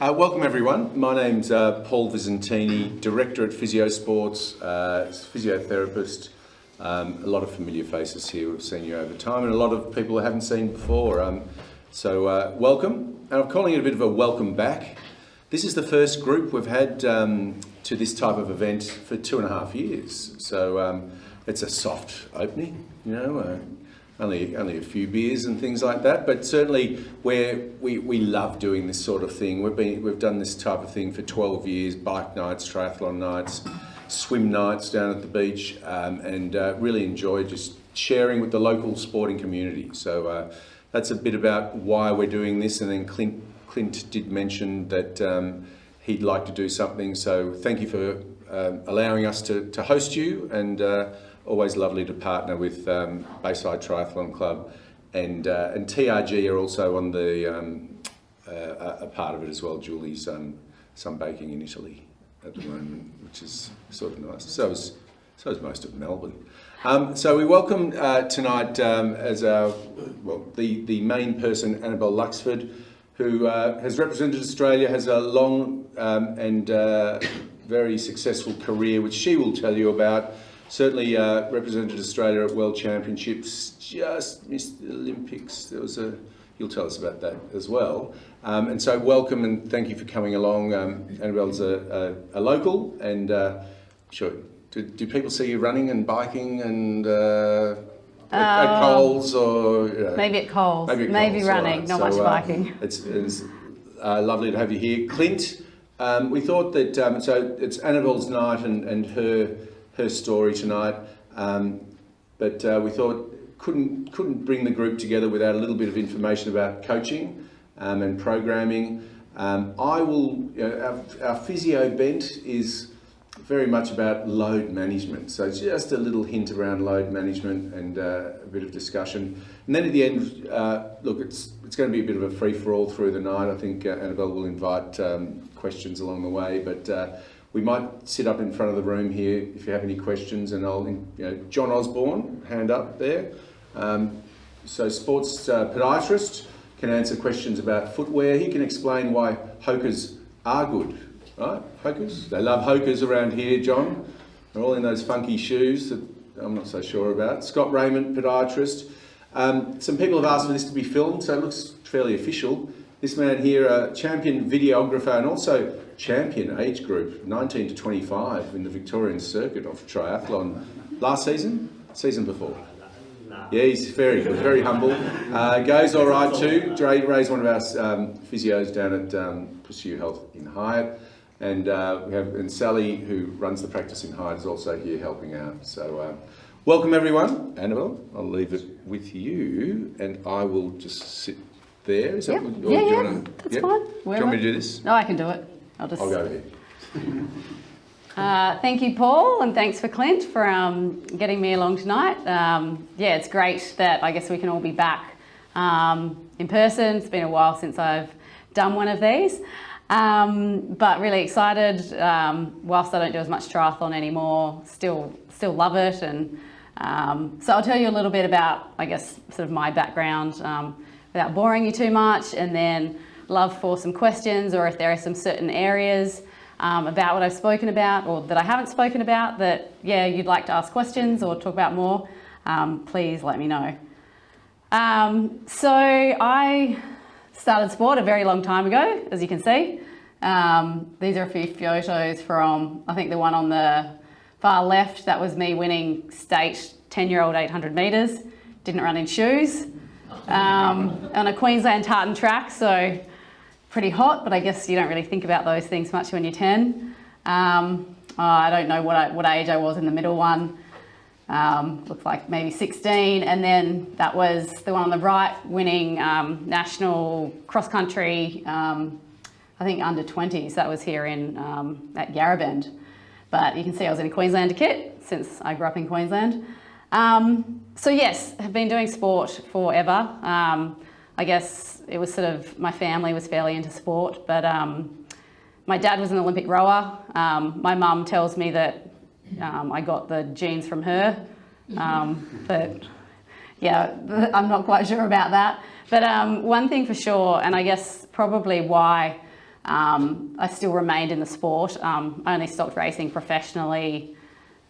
Welcome everyone. My name's Paul Visentini, Director at Physiosports, physiotherapist. A lot of familiar faces here. We've seen you over time, and a lot of people I haven't seen before. So welcome, and I'm calling it a bit of a welcome back. This is the first group we've had to this type of event for 2.5 years. So it's a soft opening, you know. Only a few beers and things like that, but certainly we love doing this sort of thing. We've done this type of thing for 12 years: bike nights, triathlon nights, swim nights down at the beach, and really enjoy just sharing with the local sporting community. So that's a bit about why we're doing this. And then Clint did mention that he'd like to do something. So thank you for allowing us to host you, and always lovely to partner with Bayside Triathlon Club, and TRG are also on the a part of it as well. Julie's sunbaking in Italy at the moment, which is sort of nice. So is most of Melbourne. So we welcome tonight as the main person, Annabelle Luxford, who has represented Australia, has a long and very successful career, which she will tell you about. Certainly represented Australia at World Championships, just missed the Olympics. You'll tell us about that as well. And so welcome and thank you for coming along. Annabelle's a local, and sure, do people see you running and biking and at Coles or? Maybe at Coles, maybe running, right. Not much biking. It's lovely to have you here. Clint, we thought that, so it's Annabelle's night and her story tonight, but we thought couldn't bring the group together without a little bit of information about coaching and programming. Our physio bent is very much about load management, so just a little hint around load management and a bit of discussion. And then at the end, look, it's going to be a bit of a free-for-all through the night. I think Annabelle will invite questions along the way, but we might sit up in front of the room here if you have any questions, and John Osborne, hand up there. So sports podiatrist, can answer questions about footwear. He can explain why Hokas are good, right? Hokas, they love Hokas around here, John. They're all in those funky shoes that I'm not so sure about. Scott Raymond, podiatrist. Some people have asked for this to be filmed, so it looks fairly official. This man here, a champion videographer and also champion age group, 19 to 25 in the Victorian circuit of triathlon. Last season before. Yeah, he's very good, very humble. Goes all right too. Ray's one of our physios down at Pursue Health in Hyatt. And we have Sally, who runs the practice in Hyatt, is also here helping out. So welcome everyone. Annabelle, I'll leave it with you, and I will just sit there. Is that that's fine. Do you want me to do this? No, I can do it. I'll go here. Thank you, Paul, and thanks for Clint for getting me along tonight. It's great that I guess we can all be back in person. It's been a while since I've done one of these, but really excited. Whilst I don't do as much triathlon anymore, still love it, and so I'll tell you a little bit about, I guess, sort of my background without boring you too much, and then love for some questions, or if there are some certain areas about what I've spoken about or that I haven't spoken about that, you'd like to ask questions or talk about more, please let me know. So I started sport a very long time ago, as you can see. These are a few photos from, I think the one on the far left, that was me winning state 10-year-old 800 metres. Didn't run in shoes. On a Queensland tartan track, so pretty hot, but I guess you don't really think about those things much when you're 10. I don't know what age I was in the middle one. Looked like maybe 16, and then that was the one on the right, winning national cross country, I think under 20s. That was here in at Yarrabend. But you can see I was in a Queenslander kit since I grew up in Queensland. So yes, have been doing sport forever. I guess it was sort of, my family was fairly into sport, but my dad was an Olympic rower. My mum tells me that I got the genes from her, but yeah, I'm not quite sure about that. But one thing for sure, and I guess probably why I still remained in the sport. I only stopped racing professionally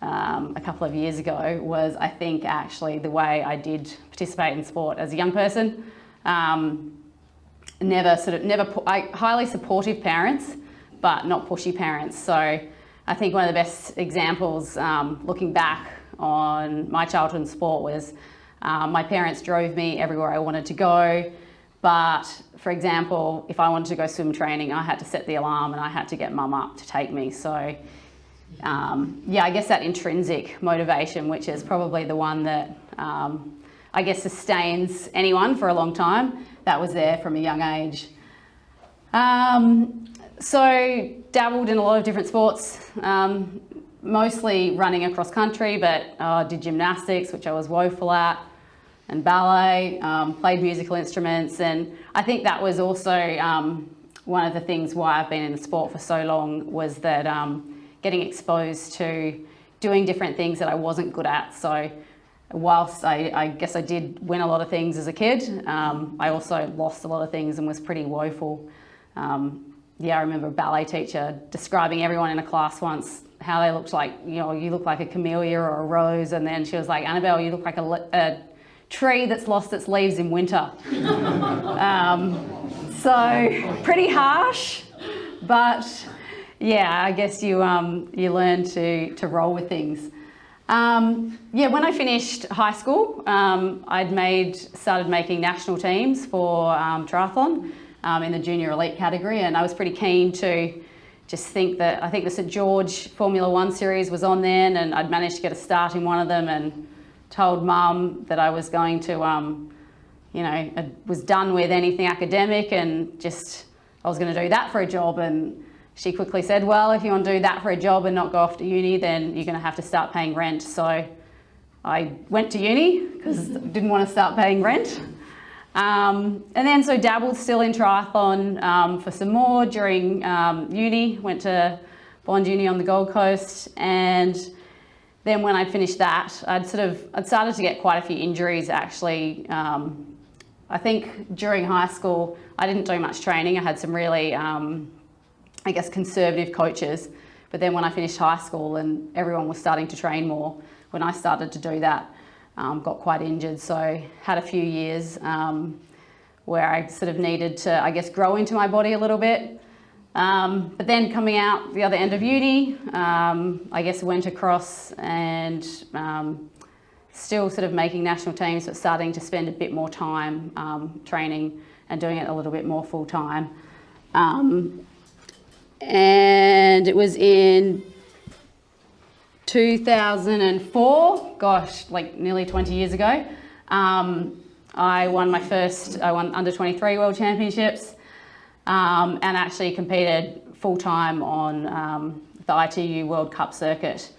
a couple of years ago. Was, I think, actually the way I did participate in sport as a young person. Highly supportive parents, but not pushy parents. So I think one of the best examples, looking back on my childhood in sport, was my parents drove me everywhere I wanted to go. But for example, if I wanted to go swim training, I had to set the alarm and I had to get mum up to take me. So I guess that intrinsic motivation, which is probably the one that I guess sustains anyone for a long time, that was there from a young age. So dabbled in a lot of different sports, mostly running across country, but did gymnastics, which I was woeful at, and ballet, played musical instruments. And I think that was also one of the things why I've been in the sport for so long, was that getting exposed to doing different things that I wasn't good at. So whilst I guess I did win a lot of things as a kid, I also lost a lot of things and was pretty woeful. I remember a ballet teacher describing everyone in a class once, how they looked like, you look like a camellia or a rose, and then she was like, Annabelle, you look like a tree that's lost its leaves in winter. So pretty harsh, but I guess you learn to roll with things. When I finished high school, I'd started making national teams for triathlon in the junior elite category, and I was pretty keen to just think that, I think the St George Formula One series was on then, and I'd managed to get a start in one of them, and told mum that I was going to, I was done with anything academic and just, I was going to do that for a job. And she quickly said, well, if you want to do that for a job and not go off to uni, then you're going to have to start paying rent. So I went to uni because I didn't want to start paying rent. And then so dabbled still in triathlon for some more during uni, went to Bond Uni on the Gold Coast, and then when I finished that, I'd started to get quite a few injuries actually. I think during high school, I didn't do much training. I had some really, conservative coaches. But then when I finished high school and everyone was starting to train more, when I started to do that, got quite injured. So had a few years where I needed to, grow into my body a little bit. But then coming out the other end of uni, went across and still making national teams, but starting to spend a bit more time training and doing it a little bit more full time. And it was in 2004, nearly 20 years ago, I won under 23 World Championships. And actually competed full-time on the ITU World Cup circuit,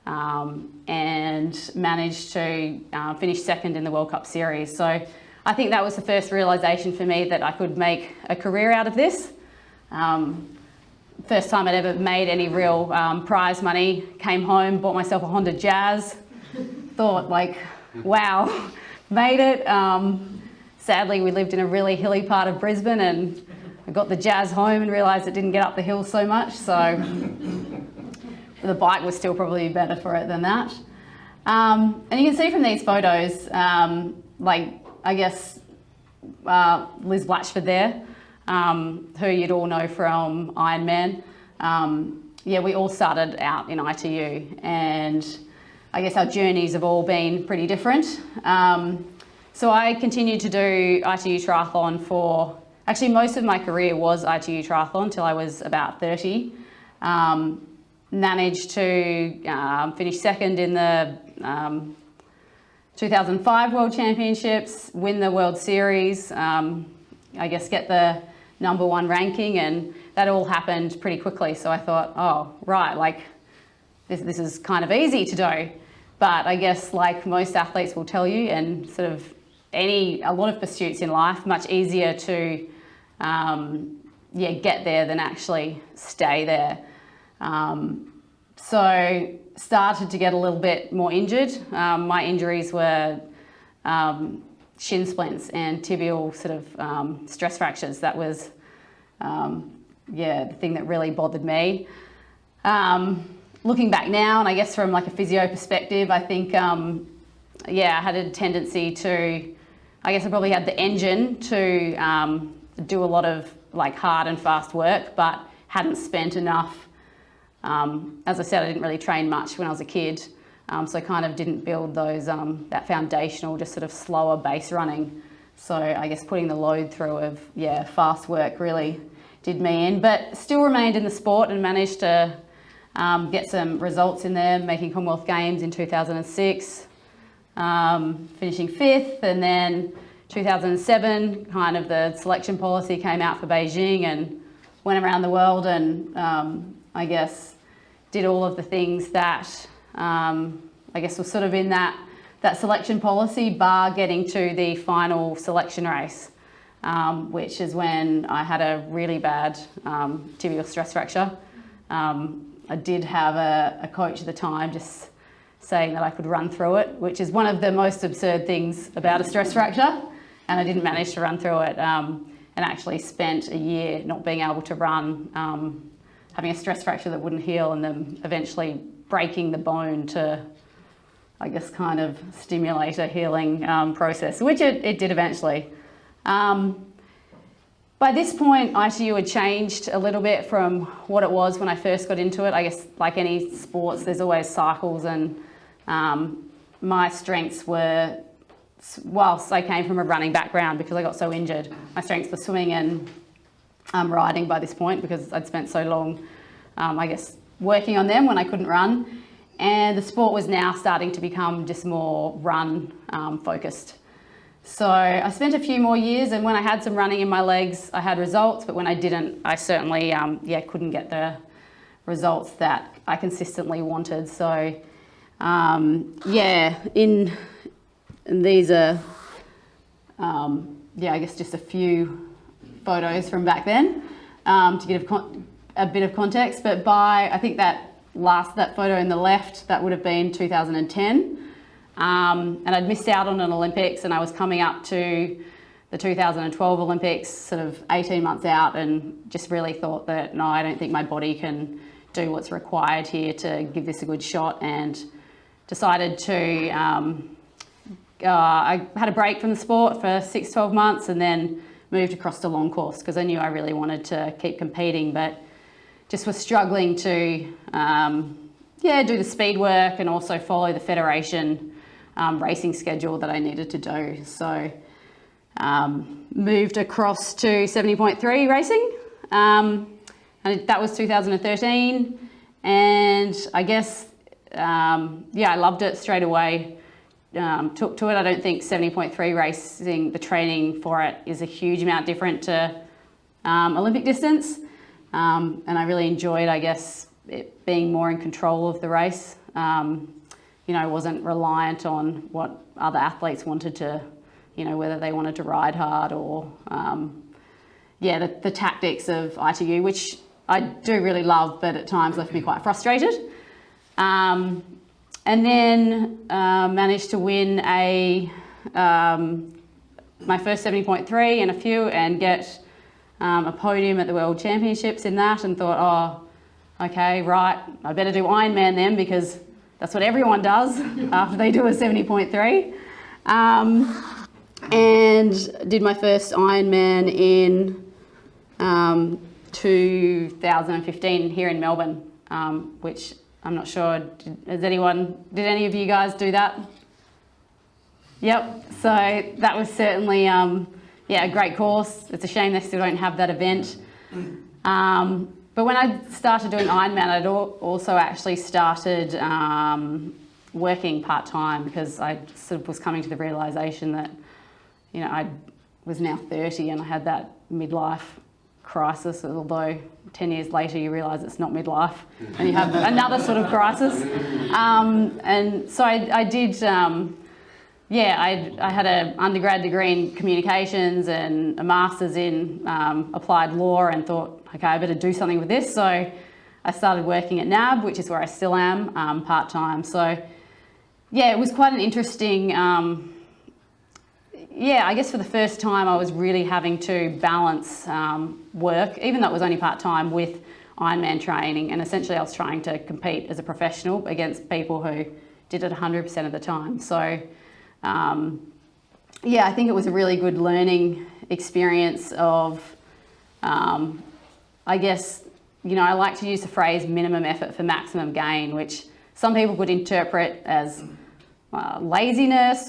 and managed to finish second in the World Cup series. So I think that was the first realisation for me that I could make a career out of this. First time I'd ever made any real prize money. Came home, bought myself a Honda Jazz, thought wow, made it. Sadly, we lived in a really hilly part of Brisbane, and I got the Jazz home and realised it didn't get up the hill so much, so the bike was still probably better for it than that. And you can see from these photos, Liz Blatchford there, who you'd all know from Ironman. We all started out in ITU, and I guess our journeys have all been pretty different. So I continued to do ITU triathlon for, actually most of my career was ITU triathlon until I was about 30. Managed to finish second in the 2005 World Championships, win the World Series, get the #1 ranking, and that all happened pretty quickly. So I thought, oh, right, this is kind of easy to do. But I guess like most athletes will tell you, and a lot of pursuits in life, much easier to get there than actually stay there. So started to get a little bit more injured. My injuries were shin splints and tibial stress fractures. That was the thing that really bothered me. Looking back now, and I guess from like a physio perspective, I think, I had a tendency to, I guess I probably had the engine to do a lot of like hard and fast work, but hadn't spent enough. As I said, I didn't really train much when I was a kid, so I kind of didn't build those that foundational, just sort of slower base running. So I guess putting the load through of fast work really did me in, but still remained in the sport and managed to get some results in there, making Commonwealth Games in 2006, finishing 5th, and then 2007, kind of the selection policy came out for Beijing and went around the world and I guess did all of the things that I guess was sort of in that selection policy, bar getting to the final selection race, which is when I had a really bad tibial stress fracture. I did have a coach at the time just saying that I could run through it, which is one of the most absurd things about a stress fracture, and I didn't manage to run through it, and actually spent a year not being able to run, having a stress fracture that wouldn't heal, and then eventually breaking the bone to, I guess, kind of stimulate a healing process, which it did eventually. By this point, ITU had changed a little bit from what it was when I first got into it. I guess like any sports, there's always cycles, and my strengths were, whilst I came from a running background because I got so injured, my strengths were swimming and riding by this point because I'd spent so long, I guess, working on them when I couldn't run. And the sport was now starting to become just more run focused. So I spent a few more years, and when I had some running in my legs, I had results, but when I didn't, I certainly couldn't get the results that I consistently wanted. So in these are I guess just a few photos from back then to give a bit of context. But by, I think that photo in the left, that would have been 2010. And I'd missed out on an Olympics, and I was coming up to the 2012 Olympics sort of 18 months out, and just really thought that, no, I don't think my body can do what's required here to give this a good shot, and decided to, I had a break from the sport for 6-12 months and then moved across to long course because I knew I really wanted to keep competing, but just was struggling to do the speed work and also follow the federation racing schedule that I needed to do. So moved across to 70.3 racing, and that was 2013, and I guess I loved it straight away. Took to it. I don't think 70.3 racing, the training for it is a huge amount different to Olympic distance, and I really enjoyed, I guess, it being more in control of the race. I wasn't reliant on what other athletes wanted to, whether they wanted to ride hard or, the tactics of ITU, which I do really love, but at times left me quite frustrated. And then managed to win my first 70.3 and a few, and get a podium at the World Championships in that, and thought, okay, right, I better do Ironman then, because that's what everyone does after they do a 70.3. And did my first Ironman in 2015 here in Melbourne, which I'm not sure, did any of you guys do that? Yep, so that was certainly, a great course. It's a shame they still don't have that event. But when I started doing Ironman, I'd also actually started working part-time, because I sort of was coming to the realisation that, I was now 30 and I had that midlife crisis, although 10 years later you realise it's not midlife and you have another sort of crisis. And so I did, I had an undergrad degree in communications and a master's in applied law, and thought, okay, I better do something with this. So I started working at NAB, which is where I still am, part-time. So it was quite an interesting, yeah, I guess for the first time I was really having to balance work, even though it was only part-time, with Ironman training, and essentially I was trying to compete as a professional against people who did it 100% of the time. So yeah, I think it was a really good learning experience of, I guess, you know, I like to use the phrase minimum effort for maximum gain, which some people could interpret as laziness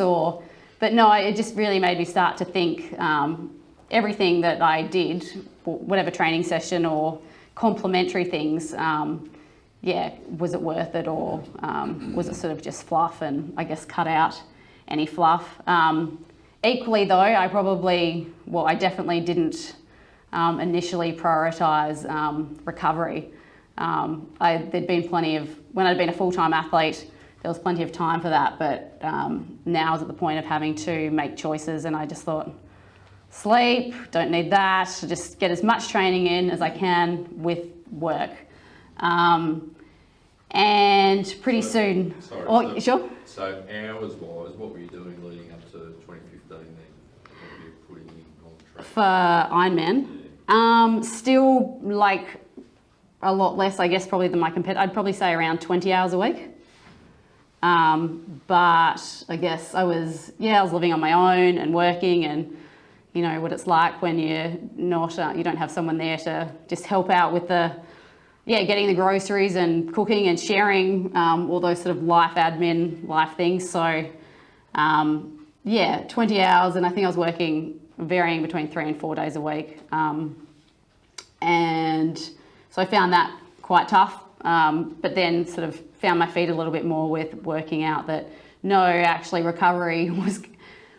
but no, it just really made me start to think everything that I did, whatever training session or complementary things, yeah, was it worth it, or was it sort of just fluff, and I guess cut out any fluff. Equally though, I definitely didn't initially prioritise recovery. There'd been plenty of, when I'd been a full-time athlete, there was plenty of time for that, but now I was at the point of having to make choices, and I just thought, sleep, don't need that, just get as much training in as I can with work. And pretty soon... Sorry, sure? So hours-wise, what were you doing leading up to 2015 then? What were you putting in on track? For Ironman? Yeah. Still like a lot less, I guess, probably than my competitor. I'd probably say around 20 hours a week. But I guess I was living on my own and working, and you know what it's like when you're not, you don't have someone there to just help out with getting the groceries and cooking and sharing, all those sort of life things. So, 20 hours, and I think I was working varying between 3 and 4 days a week. And so I found that quite tough, but then sort of found my feet a little bit more with working out that no, actually recovery was,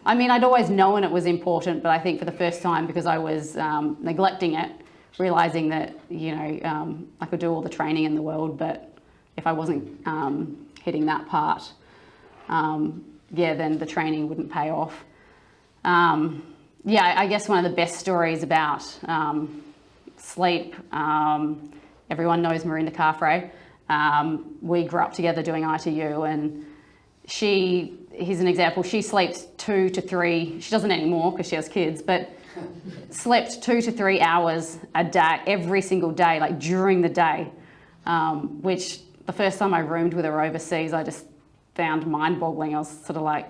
I mean, I'd always known it was important, but I think for the first time, because I was neglecting it, realising that, you know, I could do all the training in the world, but if I wasn't hitting that part, then the training wouldn't pay off. I guess one of the best stories about sleep, everyone knows Marinda Carfrae. We grew up together doing ITU, and here's an example, she sleeps 2 to 3, she doesn't anymore because she has kids, but slept 2 to 3 hours a day, every single day, like during the day, which the first time I roomed with her overseas, I just found mind-boggling. I was sort of like,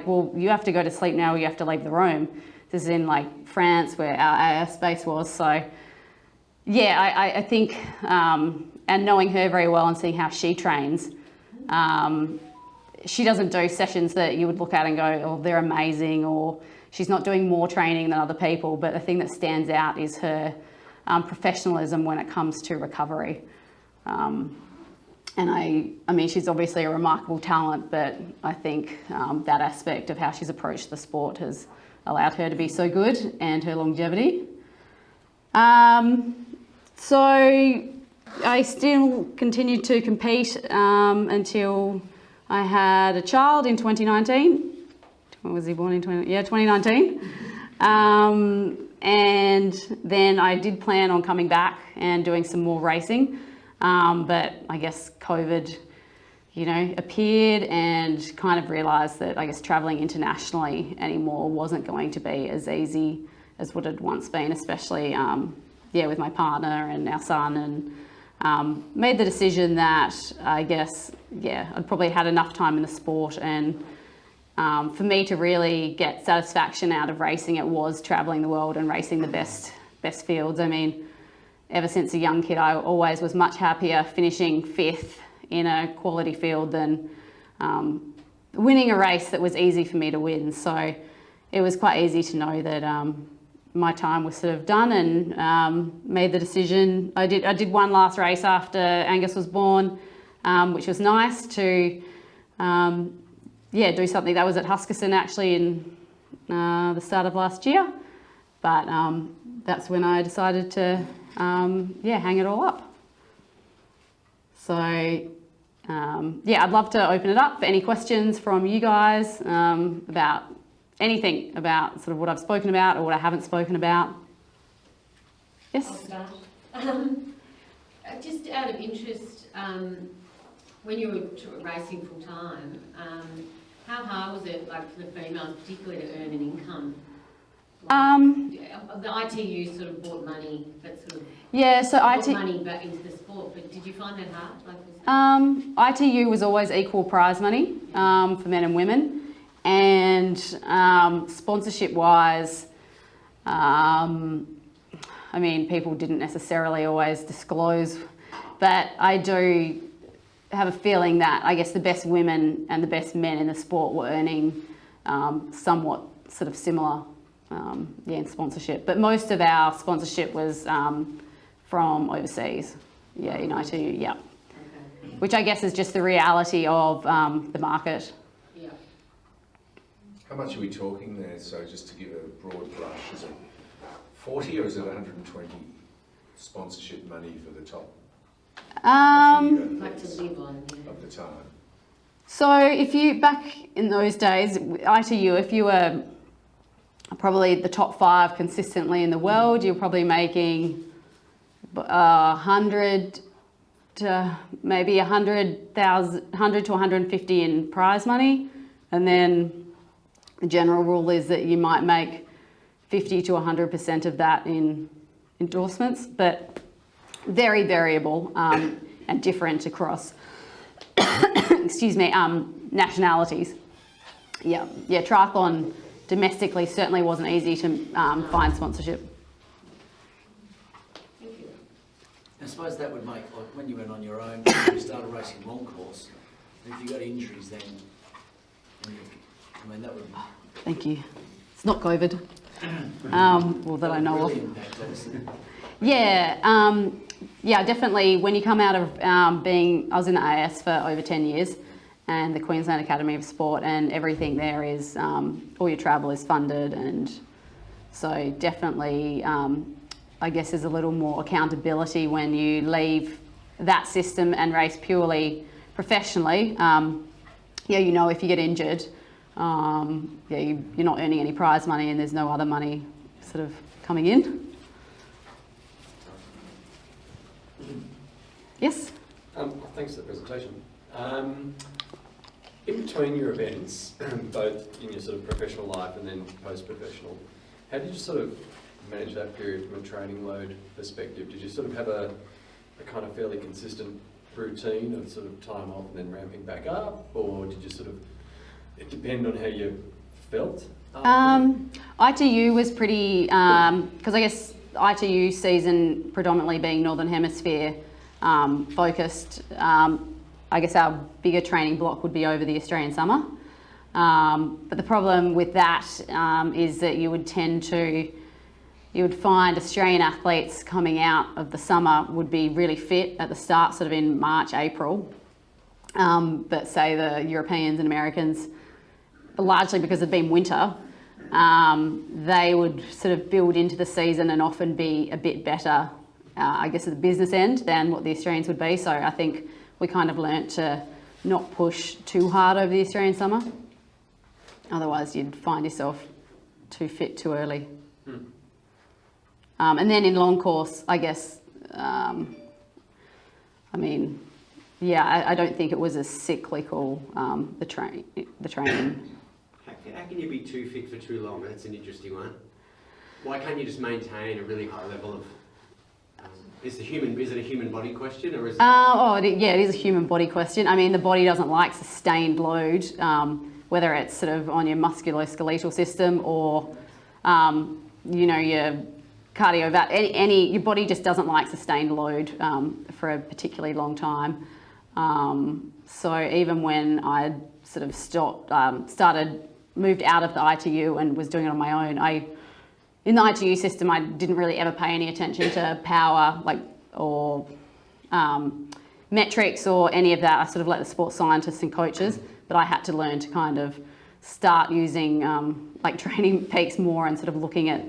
well, you have to go to sleep now or you have to leave the room. This is in like France where our airspace was. So yeah, I think, and knowing her very well and seeing how she trains, she doesn't do sessions that you would look at and go, oh, they're amazing, or she's not doing more training than other people. But the thing that stands out is her professionalism when it comes to recovery. And I mean, she's obviously a remarkable talent, but I think that aspect of how she's approached the sport has allowed her to be so good, and her longevity. So I still continued to compete until I had a child in 2019. When was he born in 2019. And then I did plan on coming back and doing some more racing. But I guess COVID, appeared, and kind of realised that I guess travelling internationally anymore wasn't going to be as easy as what it had once been, especially, with my partner and our son, and made the decision that I guess, I'd probably had enough time in the sport, and for me to really get satisfaction out of racing, it was travelling the world and racing the best fields. I mean, ever since a young kid, I always was much happier finishing 5th in a quality field than winning a race that was easy for me to win. So it was quite easy to know that my time was sort of done, and made the decision. I did one last race after Angus was born, which was nice to do something. That was at Huskisson actually in the start of last year, but that's when I decided to hang it all up. So I'd love to open it up for any questions from you guys about anything about sort of what I've spoken about or what I haven't spoken about. Yes? I'll start. Just out of interest, when you were racing full time, how hard was it, like for the females, particularly to earn an income? The ITU sort of brought money, but sort of Yeah, so brought money back into the sport, but did you find that hard? ITU was always equal prize money for men and women, and sponsorship wise, I mean, people didn't necessarily always disclose, but I do have a feeling that I guess the best women and the best men in the sport were earning somewhat sort of similar in sponsorship, but most of our sponsorship was from overseas, in ITU, yeah. Okay. Which I guess is just the reality of the market. Yeah. How much are we talking there? So just to give a broad brush, is it 40 or is it 120 sponsorship money for the top Like to live on, yeah. of the time? So if you, back in those days, ITU, if you were probably the top 5 consistently in the world, you're probably making 100 to maybe 100,000, 100 to 150 in prize money, and then the general rule is that you might make 50 to 100% of that in endorsements, but very variable and different across excuse me, nationalities. Yeah, triathlon domestically certainly wasn't easy to find sponsorship. Thank you. I suppose that would make, like, when you went on your own, you started racing long course, and if you got injuries then, I mean, that would... Thank you. It's not COVID. Well, that I know of. really impact, obviously. Yeah, definitely. When you come out of I was in the AS for over 10 years, and the Queensland Academy of Sport, and everything there is, all your travel is funded, and so definitely, I guess there's a little more accountability when you leave that system and race purely professionally. You know, if you get injured, you're not earning any prize money, and there's no other money sort of coming in. Yes? Thanks for the presentation. In between your events, both in your sort of professional life and then post-professional, how did you sort of manage that period from a training load perspective? Did you sort of have a kind of fairly consistent routine of sort of time off and then ramping back up, or did you sort of, it depend on how you felt? ITU was pretty, because I guess ITU season predominantly being Northern Hemisphere focused, I guess our bigger training block would be over the Australian summer. But the problem with that is that you would find Australian athletes coming out of the summer would be really fit at the start, sort of in March, April. But say the Europeans and Americans, largely because it'd been winter, they would sort of build into the season and often be a bit better, I guess, at the business end than what the Australians would be. So I think we kind of learnt to not push too hard over the Australian summer. Otherwise, you'd find yourself too fit too early. And then in long course, I guess, I don't think it was as cyclical, the training. How can you be too fit for too long? That's an interesting one. Why can't you just maintain a really high level of... is it a human body question, or is it... it is a human body question. I mean, the body doesn't like sustained load, whether it's sort of on your musculoskeletal system or, your cardiovascular, your body just doesn't like sustained load for a particularly long time. So even when I sort of moved out of the ITU and was doing it on my own, in the ITU system, I didn't really ever pay any attention to power, or metrics or any of that. I sort of let the sports scientists and coaches, but I had to learn to kind of start using Training Peaks more and sort of looking at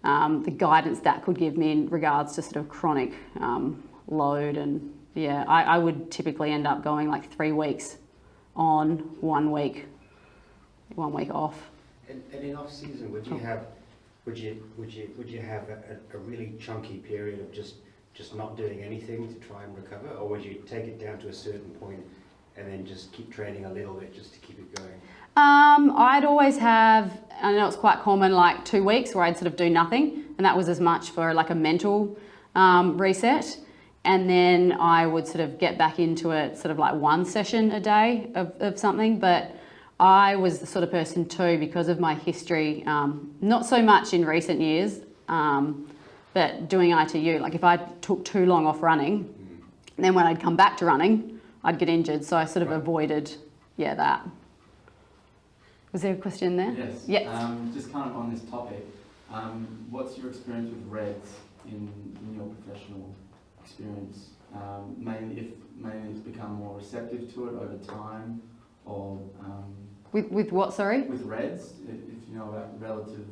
the guidance that could give me in regards to sort of chronic load. And I would typically end up going 3 weeks on, 1 week off. And in off season, would you have a really chunky period of just not doing anything to try and recover, or would you take it down to a certain point and then just keep training a little bit just to keep it going? I'd always have, I know it's quite common, like 2 weeks where I'd sort of do nothing, and that was as much for like a mental reset. And then I would sort of get back into it, sort of like 1 session a day of something. But I was the sort of person too, because of my history, not so much in recent years, but doing ITU, like if I took too long off running, then when I'd come back to running, I'd get injured. So I sort of avoided, that. Was there a question there? Yes. Yeah. Just kind of on this topic, what's your experience with REDS in your professional experience? Mainly it's become more receptive to it over time, or With what, sorry? with REDS, if you know about relative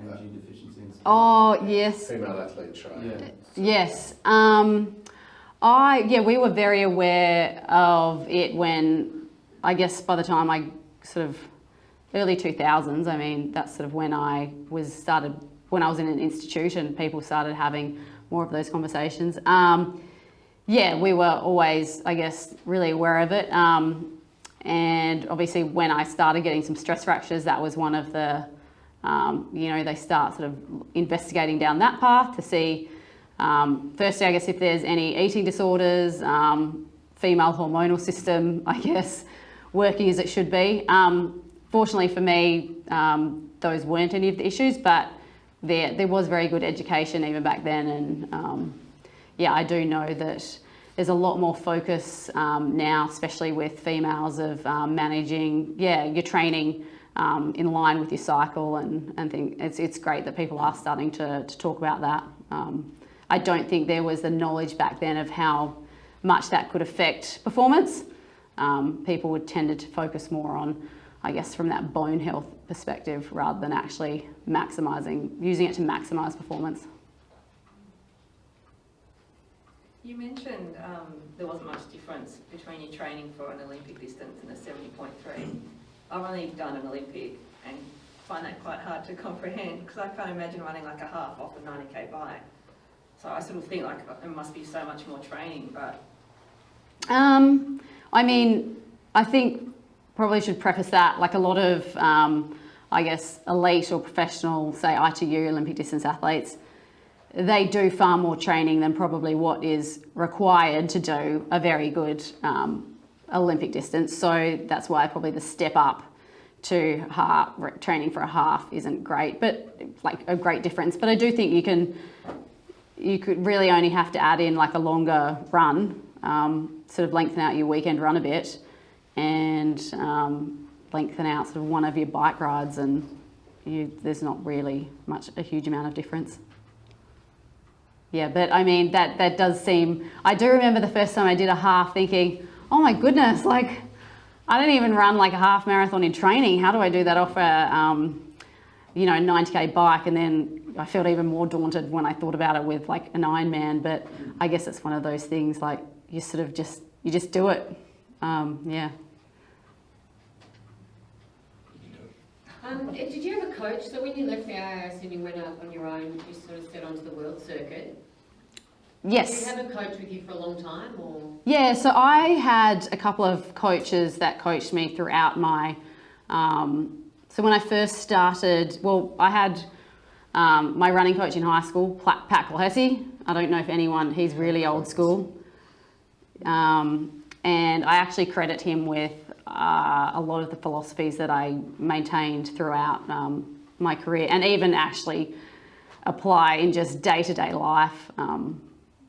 energy deficiency. And stuff. Oh, yes. Female athlete trial. Yeah. Yes. We were very aware of it when, I guess by the time I sort of, early 2000s, I mean, that's sort of when I was in an institution, people started having more of those conversations. We were always, I guess, really aware of it. And obviously when I started getting some stress fractures, that was one of the, they start sort of investigating down that path to see, firstly, I guess, if there's any eating disorders, female hormonal system, I guess, working as it should be. Fortunately for me, those weren't any of the issues, but there was very good education even back then. And I do know that there's a lot more focus now, especially with females, of managing, your training in line with your cycle, and think it's great that people are starting to talk about that. I don't think there was the knowledge back then of how much that could affect performance. People would tended to focus more on, I guess, from that bone health perspective rather than actually using it to maximise performance. You mentioned there wasn't much difference between your training for an Olympic distance and a 70.3. I've only done an Olympic and find that quite hard to comprehend because I can't imagine running like a half off a 90k bike. So I sort of think like there must be so much more training, but... I think probably should preface that, like a lot of, elite or professional, say ITU, Olympic distance athletes, they do far more training than probably what is required to do a very good Olympic distance. So that's why probably the step up to training for a half isn't great, but like a great difference. But I do think you could really only have to add in like a longer run, sort of lengthen out your weekend run a bit, and lengthen out sort of one of your bike rides, and there's not really a huge amount of difference. Yeah, but I mean, that does seem... I do remember the first time I did a half thinking, oh my goodness, like, I don't even run like a half marathon in training. How do I do that off a, 90k bike? And then I felt even more daunted when I thought about it with like an Ironman. But I guess it's one of those things, like, you sort of just do it. Did you have a coach? So when you left the AIS and you went out on your own, you sort of set onto the world circuit. Yes. Did you have a coach with you for a long time, or? Yeah, so I had a couple of coaches that coached me throughout my... so when I first started, I had my running coach in high school, Pat Colhesi. I don't know if he's really old school. And I actually credit him with a lot of the philosophies that I maintained throughout my career, and even actually apply in just day-to-day life.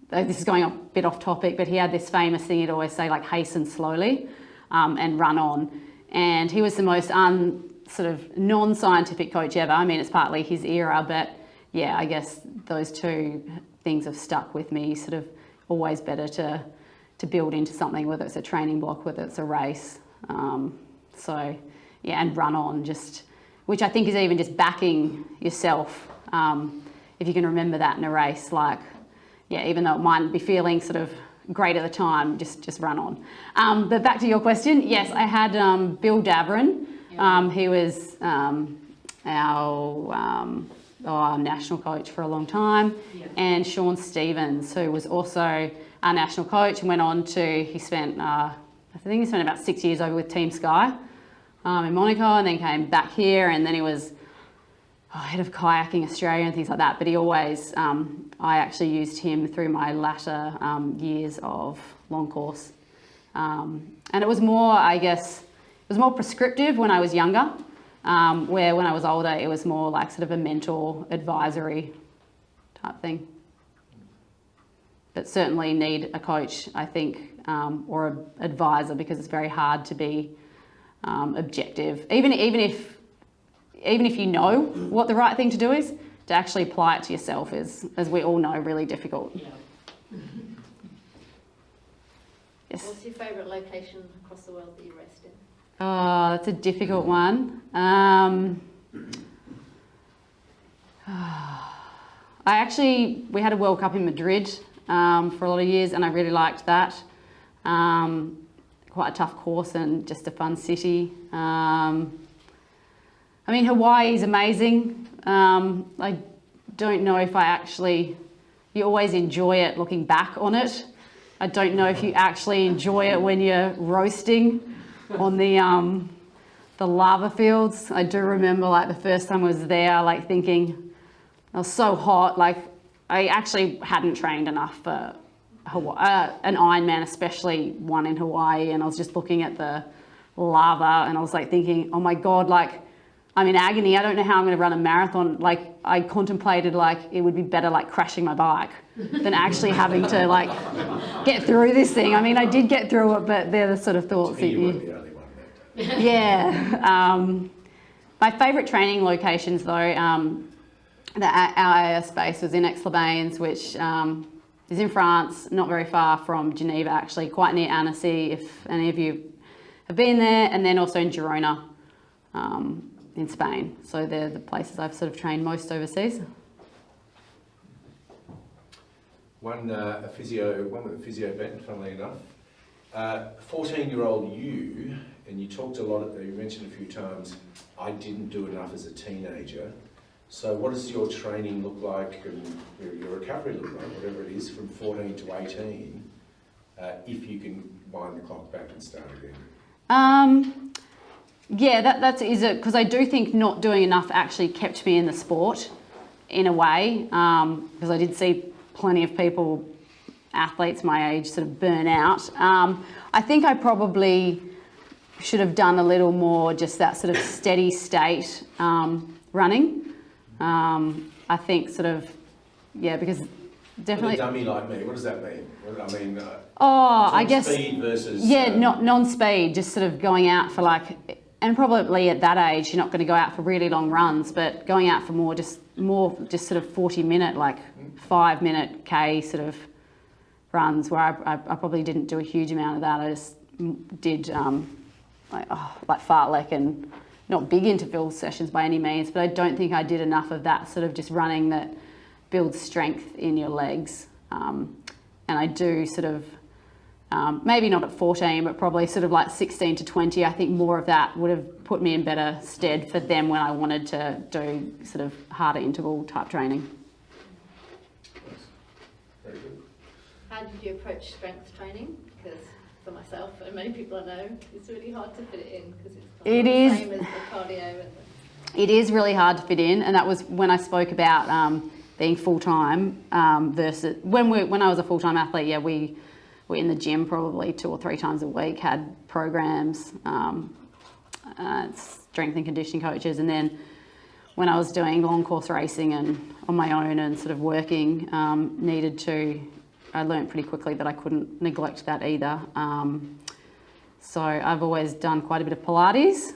This is going a bit off topic, but he had this famous thing he'd always say, like, hasten slowly and run on. And he was the most sort of non-scientific coach ever. I mean, it's partly his era, but yeah, I guess those two things have stuck with me. Sort of always better to build into something, whether it's a training block, whether it's a race. And run on, which I think is even just backing yourself. If you can remember that in a race, like, even though it might be feeling sort of great at the time, just run on. But back to your question, yes, I had Bill Daverin. He was our national coach for a long time, and Sean Stevens, who was also our national coach, and went on to, he spent I think he spent about 6 years over with Team Sky in Monaco, and then came back here, and then he was head of Kayaking Australia and things like that. But he always, I actually used him through my latter years of long course. And it was more, I guess, it was more prescriptive when I was younger, where when I was older, it was more like sort of a mentor advisory type thing. But certainly need a coach, I think, or an advisor, because it's very hard to be objective. Even if you know what the right thing to do is, to actually apply it to yourself is, as we all know, really difficult. Yes. What's your favourite location across the world that you raced in? Oh, that's a difficult one. We had a World Cup in Madrid for a lot of years, and I really liked that. Quite a tough course and just a fun city. I mean, Hawaii is amazing. I don't know if you always enjoy it looking back on it. I don't know if you actually enjoy it when you're roasting on the lava fields. I do remember like the first time I was there, like thinking, it was so hot. Like I actually hadn't trained enough for an Ironman, especially one in Hawaii. And I was just looking at the lava and I was like thinking, oh my God, like I'm in agony. I don't know how I'm going to run a marathon. Like I contemplated like it would be better like crashing my bike than actually having to like get through this thing. I mean, I did get through it, but they're the sort of thoughts that You weren't the only one that day. Yeah. My favourite training locations though, our AIS base was in Aix-les-Bains, which is in France, not very far from Geneva actually, quite near Annecy, if any of you have been there, and then also in Girona in Spain. So they're the places I've sort of trained most overseas. One with a physio bent, funnily enough. 14-year-old you, and you talked a lot, you mentioned a few times, I didn't do enough as a teenager. So what does your training look like and your recovery look like, whatever it is, from 14 to 18, if you can wind the clock back and start again? Yeah, that's because I do think not doing enough actually kept me in the sport in a way, because I did see plenty of people, athletes my age, sort of burn out. I think I probably should have done a little more just that sort of steady state running. I think sort of, yeah, because definitely... For a dummy like me, what does that mean? I guess... Speed versus... Yeah, not non-speed, just sort of going out for like... And probably at that age, you're not going to go out for really long runs, but going out for more just sort of 40-minute, like 5-minute K sort of runs, where I probably didn't do a huge amount of that. I just did like fartlek, and not big interval sessions by any means, but I don't think I did enough of that sort of just running that builds strength in your legs. And I do sort of, maybe not at 14, but probably sort of like 16 to 20, I think more of that would have put me in better stead for them when I wanted to do sort of harder interval type training. Very good. How did you approach strength training? Because for myself and many people I know, it's really hard to fit it in because it's not the same as the cardio. It is really hard to fit in, and that was when I spoke about being full-time versus when I was a full-time athlete. Yeah, we were in the gym probably 2 or 3 times a week, had programs, strength and conditioning coaches, and then when I was doing long course racing and on my own and sort of working, I learned pretty quickly that I couldn't neglect that either. So I've always done quite a bit of Pilates,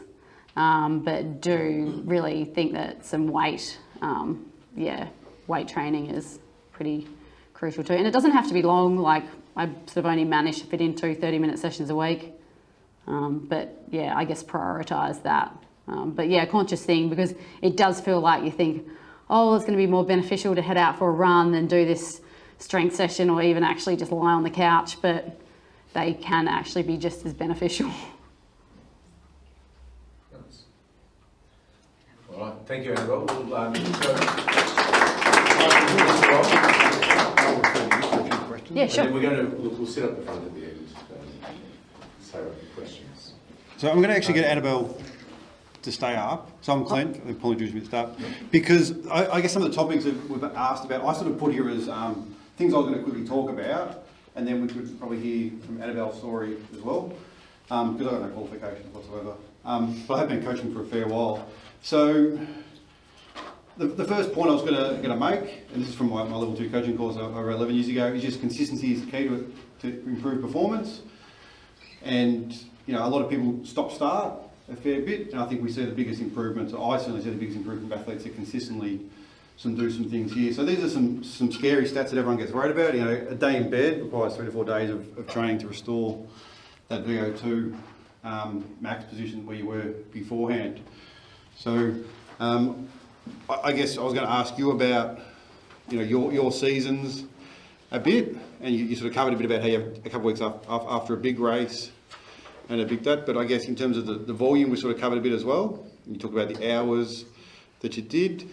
but do really think that some weight training is pretty crucial too. And it doesn't have to be long, like I sort of only managed to fit in 2 30-minute sessions a week. But yeah, I guess prioritise that. But yeah, conscious thing, because it does feel like you think, oh, it's going to be more beneficial to head out for a run than do this strength session, or even actually just lie on the couch, but they can actually be just as beneficial. Nice. All right, thank you, Annabelle. Yeah, sure. And then we'll sit up the front at the end. Sarah. So I'm going to actually get Annabelle to stay up. So I'm Clint. I apologise with that. Because I guess some of the topics that we've asked about, I sort of put here as things I was going to quickly talk about, and then we could probably hear from Annabelle's story as well, because I've got no qualifications whatsoever. But I have been coaching for a fair while. So the first point I was going to make, and this is from my level 2 coaching course over 11 years ago, is just consistency is the key to improve performance. And you know, a lot of people stop-start a fair bit, and I think we see the biggest improvements. I certainly see the biggest improvement of athletes that consistently do some things here. So these are some scary stats that everyone gets worried about. You know, a day in bed requires 3 to 4 days of training to restore that VO2 max position where you were beforehand. So I guess I was going to ask you about, you know, your seasons a bit, and you sort of covered a bit about how you have a couple of weeks after a big race and a big that, but I guess in terms of the volume, we sort of covered a bit as well. You talked about the hours that you did.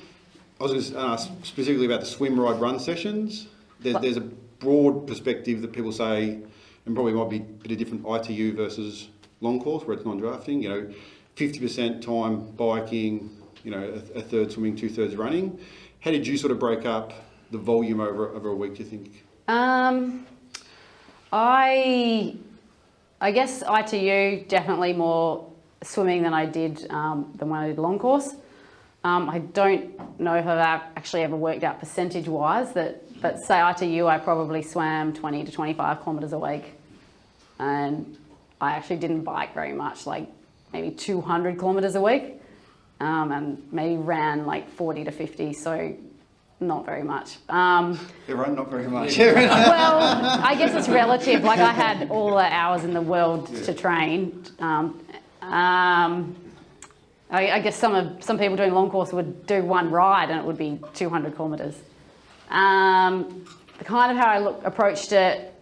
I was going to ask specifically about the swim, ride, run sessions. There's a broad perspective that people say, and probably might be a bit of different ITU versus long course where it's non-drafting, you know, 50% time biking, you know, a third swimming, 2/3 running. How did you sort of break up the volume over a week, do you think? I guess ITU, definitely more swimming than I did than when I did long course. I don't know if I've actually ever worked out percentage-wise but say ITU, I probably swam 20 to 25 kilometres a week. And I actually didn't bike very much, like maybe 200 kilometres a week. And maybe ran like 40 to 50, so not very much. Everyone, not very much. Well, I guess it's relative. Like I had all the hours in the world to train. I guess some people doing long course would do one ride and it would be 200 kilometres. The kind of how I approached it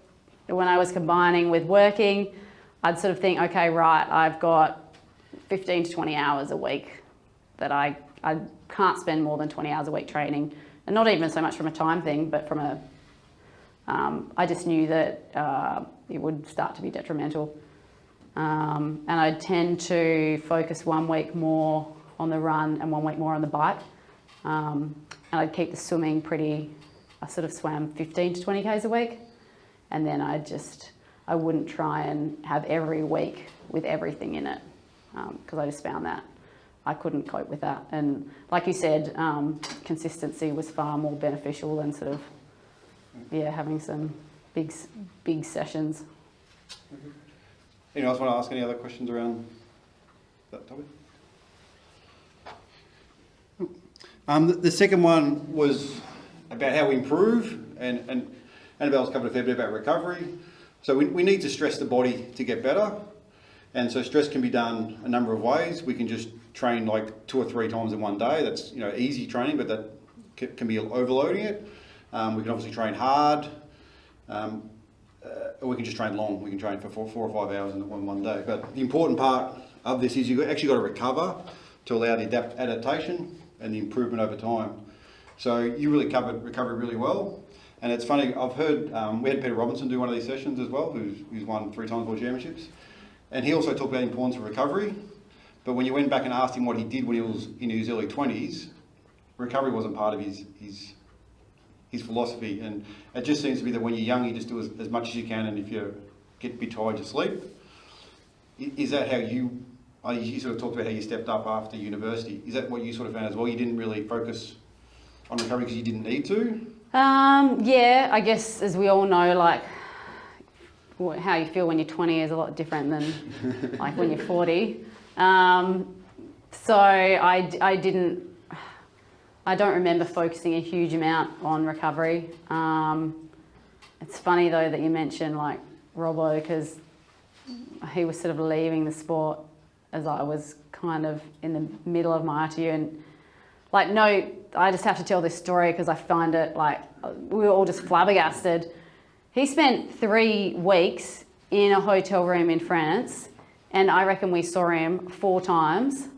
when I was combining with working, I'd sort of think, okay, right, I've got 15 to 20 hours a week that I can't spend more than 20 hours a week training. And not even so much from a time thing, but from I just knew that it would start to be detrimental. And I'd tend to focus 1 week more on the run and 1 week more on the bike. And I'd keep the swimming I sort of swam 15 to 20 Ks a week. And then I wouldn't try and have every week with everything in it, because I just found that I couldn't cope with that. And like you said, consistency was far more beneficial than sort of, having some big sessions. Anyone else want to ask any other questions around that topic? The second one was about how we improve, and Annabelle's covered a fair bit about recovery. So we need to stress the body to get better. And so stress can be done a number of ways. We can just train like 2 or 3 times in one day. That's, you know, easy training, but that can be overloading it. We can obviously train hard, or we can just train long. We can train for 4 or 5 hours in one day. But the important part of this is you've actually got to recover to allow the adaptation and the improvement over time. So you really covered recovery really well. And it's funny, I've heard, we had Peter Robinson do one of these sessions as well, who's won 3 times World Championships. And he also talked about the importance of recovery. But when you went back and asked him what he did when he was in his early 20s, recovery wasn't part of his philosophy. And it just seems to be that when you're young, you just do as much as you can, and if you get a bit tired, you sleep. Is that how you sort of talked about how you stepped up after university? Is that what you sort of found as well? You didn't really focus on recovery because you didn't need to? Yeah, I guess as we all know, like how you feel when you're 20 is a lot different than like when you're 40. So I don't remember focusing a huge amount on recovery. It's funny though that you mentioned like Robbo, because he was sort of leaving the sport as I was kind of in the middle of my ITU, and like, no, I just have to tell this story because I find it like, we were all just flabbergasted. He spent 3 weeks in a hotel room in France, and I reckon we saw him 4 times,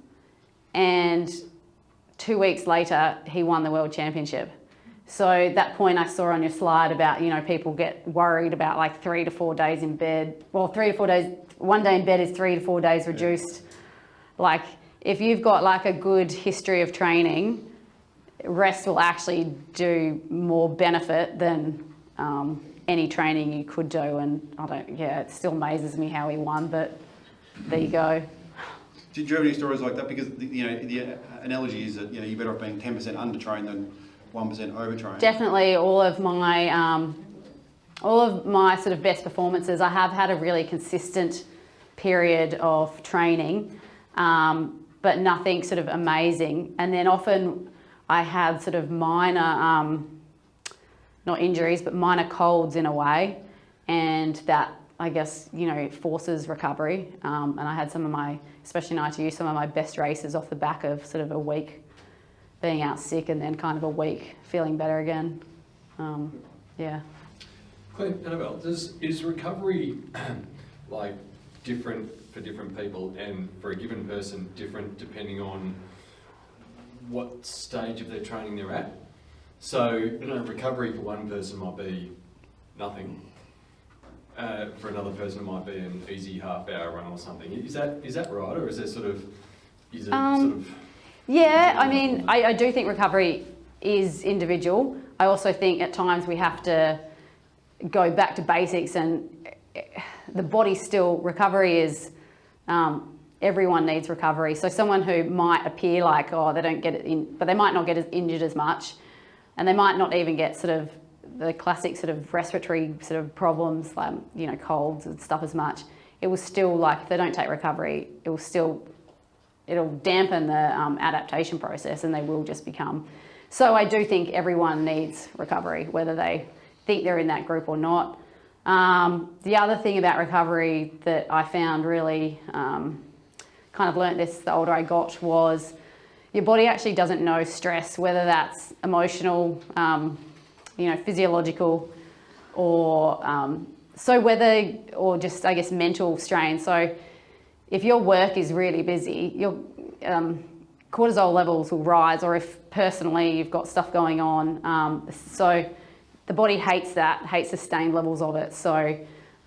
and 2 weeks later, he won the World Championship. So that point I saw on your slide about, you know, people get worried about like 3 to 4 days in bed, well, 3 to 4 days, one day in bed is 3 to 4 days reduced. Like if you've got like a good history of training, rest will actually do more benefit than any training you could do. And it still amazes me how he won, but there you go. Did you have any stories like that? Because the analogy is that you're better off being 10% undertrained than 1% overtrained. Definitely, all of my sort of best performances, I have had a really consistent period of training, but nothing sort of amazing. And then often I had sort of minor, not injuries, but minor colds in a way, and that I guess forces recovery. And I had some of my, especially in ITU, some of my best races off the back of sort of a week being out sick and then kind of a week feeling better again. Yeah. Clint, Annabelle, is recovery like different for different people and for a given person different depending on what stage of their training they're at? So, recovery for one person might be nothing. For another person, it might be an easy half-hour run or something. Is that right, or is there sort of Yeah, I mean, I do think recovery is individual. I also think at times we have to go back to basics, and the body still, recovery is, everyone needs recovery. So someone who might appear like, they don't get it in, but they might not get injured as much, and they might not even get sort of the classic sort of respiratory sort of problems, like, colds and stuff as much. It will still, like, if they don't take recovery, it'll dampen the adaptation process, and they will just become. So I do think everyone needs recovery, whether they think they're in that group or not. The other thing about recovery that I found really, kind of learnt this the older I got, was your body actually doesn't know stress, whether that's emotional, physiological, or just, I guess, mental strain. So if your work is really busy, your cortisol levels will rise, or if personally you've got stuff going on. So the body hates sustained levels of it. So,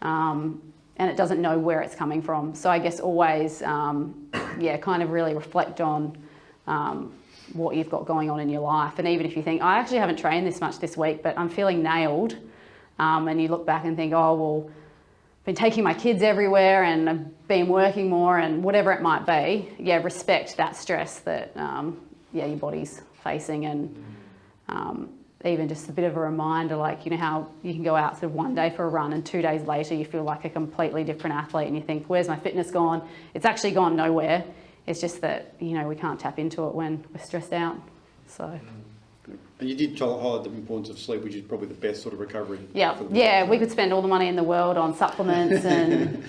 and it doesn't know where it's coming from. So I guess always, kind of really reflect on what you've got going on in your life. And even if you think, I actually haven't trained this much this week, but I'm feeling nailed, and you look back and think, I've been taking my kids everywhere and I've been working more, and whatever it might be, respect that stress that, your body's facing. And even just a bit of a reminder, like, how you can go out sort of one day for a run and 2 days later you feel like a completely different athlete, and you think, where's my fitness gone? It's actually gone nowhere. It's just that, we can't tap into it when we're stressed out. So. And you did highlight the importance of sleep, which is probably the best sort of recovery. Yeah, we could spend all the money in the world on supplements and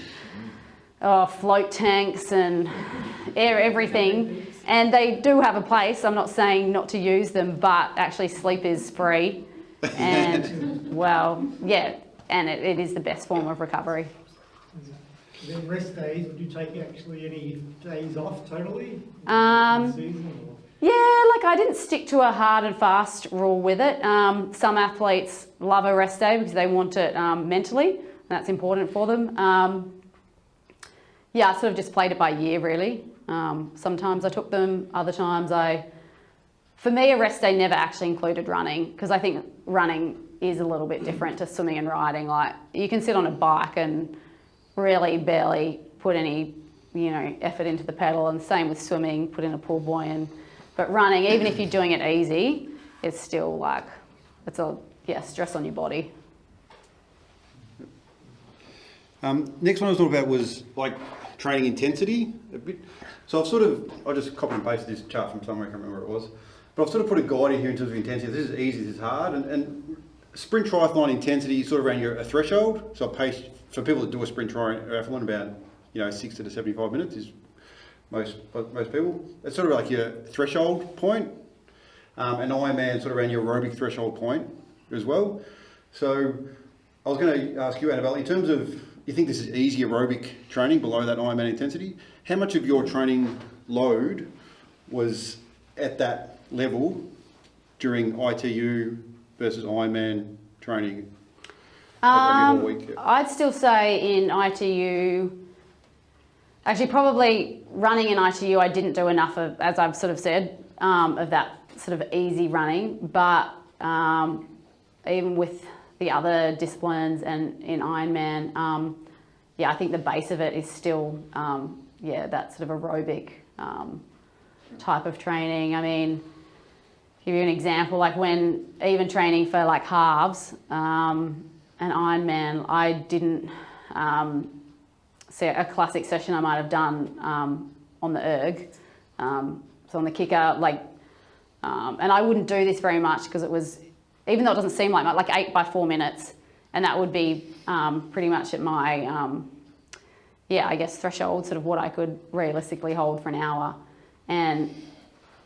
float tanks and everything. And they do have a place. I'm not saying not to use them, but actually sleep is free. And, and it is the best form of recovery. Then rest days, would you take actually any days off totally? I didn't stick to a hard and fast rule with it. Some athletes love a rest day because they want it mentally, and that's important for them. I sort of just played it by year, really. Sometimes I took them, other times for me, a rest day never actually included running, because I think running is a little bit different to swimming and riding. Like, you can sit on a bike and really barely put any, effort into the pedal, and same with swimming, put in a pull buoy. But running, even if you're doing it easy, it's still like, it's stress on your body. Next one I was talking about was like training intensity a bit. So I just copied and pasted this chart from somewhere, I can't remember where it was. But I've sort of put a guide in here in terms of intensity. This is easy, this is hard. And sprint triathlon intensity is sort of around a threshold. So pace for people that do a sprint triathlon, about 60 to 75 minutes is most people. It's sort of like your threshold point. And Ironman sort of around your aerobic threshold point as well. So I was going to ask you, Annabelle, in terms of, you think this is easy aerobic training below that Ironman intensity? How much of your training load was at that level during ITU versus Ironman training every whole week? I'd still say in ITU, actually probably running in ITU, I didn't do enough of, as I've sort of said, of that sort of easy running, but even with the other disciplines and in Ironman, yeah, I think the base of it is still, yeah, that sort of aerobic type of training. I mean, give you an example, like when even training for like halves and Ironman, I didn't see a classic session I might have done on the erg, so on the kicker, like, and I wouldn't do this very much because it was, even though it doesn't seem like much, like 8 by 4 minutes, and that would be pretty much at my, yeah, I guess threshold, sort of what I could realistically hold for an hour. And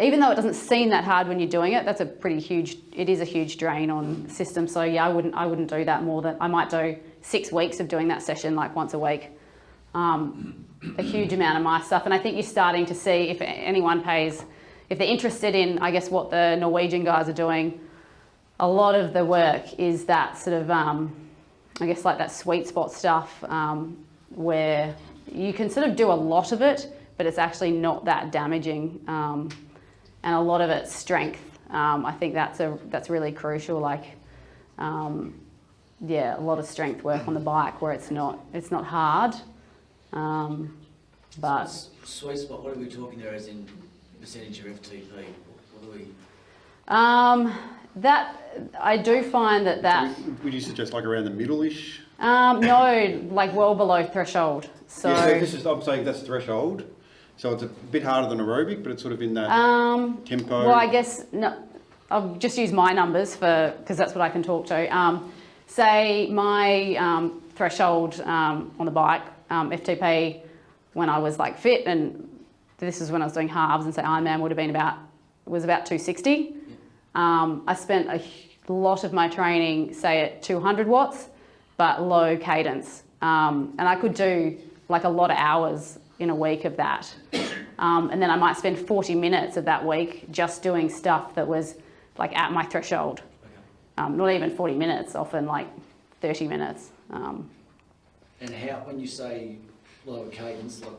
even though it doesn't seem that hard when you're doing it, that's a pretty huge, it is a huge drain on system. So yeah, I wouldn't do that more than, I might do 6 weeks of doing that session like once a week. A huge amount of my stuff. And I think you're starting to see, if anyone pays, if they're interested in, I guess, what the Norwegian guys are doing, a lot of the work is that sort of, I guess, like that sweet spot stuff where you can sort of do a lot of it, but it's actually not that damaging. And a lot of it's strength. I think that's really crucial. Like, yeah, a lot of strength work on the bike where it's not hard. But Sweet spot, what are we talking there as in percentage of FTP? What do we? That, I do find that. Would you suggest like around the middle-ish? No, like well below threshold. So, yeah, so this is, I'm saying that's threshold. So it's a bit harder than aerobic, but it's sort of in that tempo. Well, I guess, no, I'll just use my numbers because that's what I can talk to. Say my threshold on the bike, FTP, when I was like fit, and this is when I was doing halves, and say Ironman would have been was about 260. I spent a lot of my training, say at 200 watts, but low cadence. And I could do like a lot of hours in a week of that. And then I might spend 40 minutes of that week just doing stuff that was like at my threshold. Not even 40 minutes, often like 30 minutes. And how, when you say lower cadence, like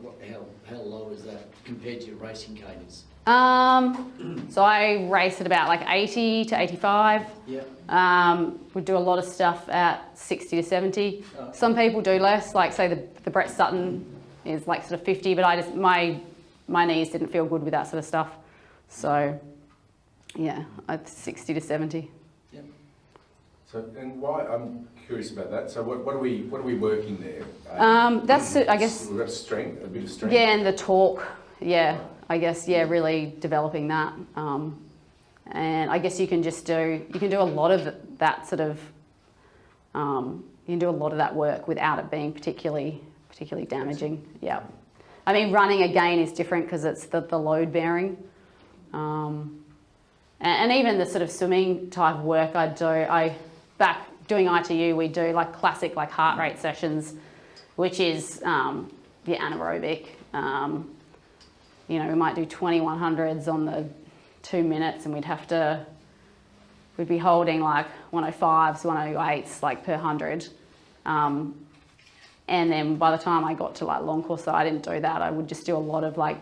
how low is that compared to your racing cadence? So I race at about like 80 to 85. Yeah. We do a lot of stuff at 60 to 70. Oh. Some people do less, like say the Brett Sutton is like sort of 50, but I just, my knees didn't feel good with that sort of stuff. So yeah, at 60 to 70. Yeah. So, and why, I'm curious about that. So what are we working there? That's, I guess, we've got strength, a bit of strength. Yeah, and the torque, yeah. I guess, yeah, really developing that. And I guess you can do a lot of that sort of, you can do a lot of that work without it being particularly damaging. Yeah. I mean, running again is different because it's the load bearing. And even the sort of swimming type of work I do, back doing ITU, we do like classic like heart rate sessions, which is the anaerobic. You know, we might do 2100s on the 2 minutes, and we'd be holding like 105s, 108s like per 100. And then by the time I got to like long course, I didn't do that. I would just do a lot of like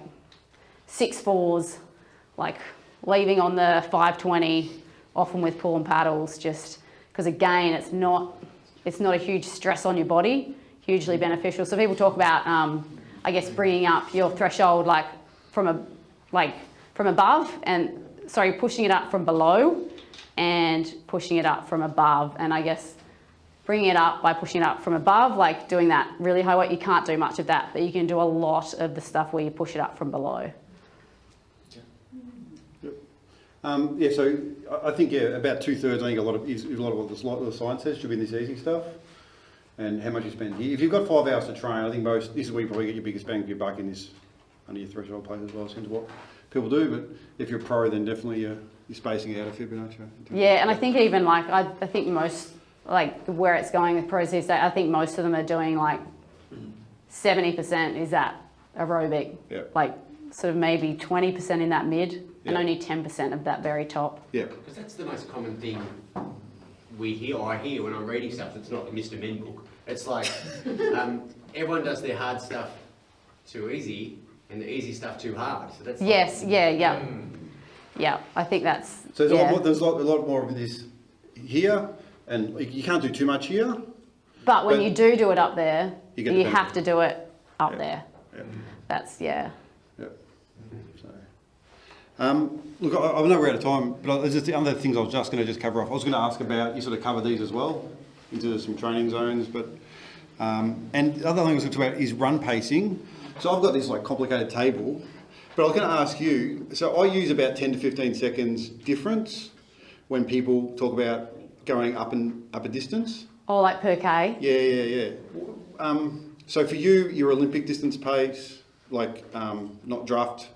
6/4s, like leaving on the 520, often with pull and paddles, just because again, it's not a huge stress on your body, hugely beneficial. So people talk about, I guess, bringing up your threshold like from above, and pushing it up from below and pushing it up from above. And I guess bringing it up by pushing it up from above, like doing that really high weight, you can't do much of that, but you can do a lot of the stuff where you push it up from below. Yeah, so I think about 2/3. I think a lot of what the science says should be in this easy stuff, and how much you spend. If you've got 5 hours to train, I think this is where you probably get your biggest bang for your buck in this under your threshold place as well. Seems what people do, but if you're a pro, then definitely you're spacing out a fair bit, aren't you? Yeah, and I think even like I think most like where it's going with pros these days, I think most of them are doing like 70% is that aerobic, like sort of maybe 20% in that mid, and only 10% of that very top. Yeah, because that's the most common thing I hear when I'm reading stuff that's not the Mr. Men book. It's like everyone does their hard stuff too easy and the easy stuff too hard. So that's Yes, yeah. I think that's. So there's a lot more of this here, and you can't do too much here. But when you do it up there, You get you the have to do it up Yeah. there. Yeah. That's Yeah. So, look, I know we're out of time, but there's just the other things I was just going to cover off. I was going to ask about, you sort of cover these as well, into some training zones, but, and the other thing I was going to talk about is run pacing. So I've got this like complicated table, but I was going to ask you, so I use about 10 to 15 seconds difference when people talk about going up a distance. Or like per K. Yeah. So for you, your Olympic distance pace, like not draft,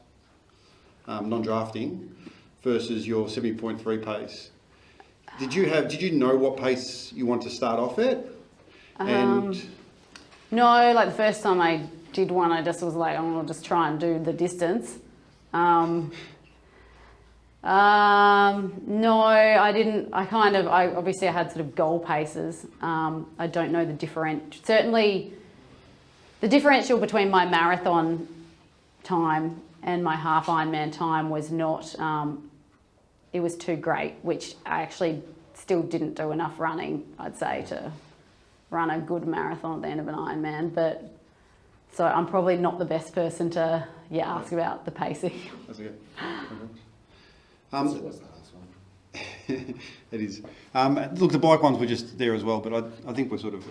non-drafting, versus your 70.3 pace. Did you know what pace you want to start off at? No, like the first time I did one, I just was like, I'll just try and do the distance. No, I didn't. I obviously I had sort of goal paces. I don't know certainly the differential between my marathon time and my half Ironman time was not, it was too great, which I actually still didn't do enough running, I'd say, to run a good marathon at the end of an Ironman. But so I'm probably not the best person to ask about the pacing. That's okay. It is. Look, the bike ones were just there as well, but I think we're sort of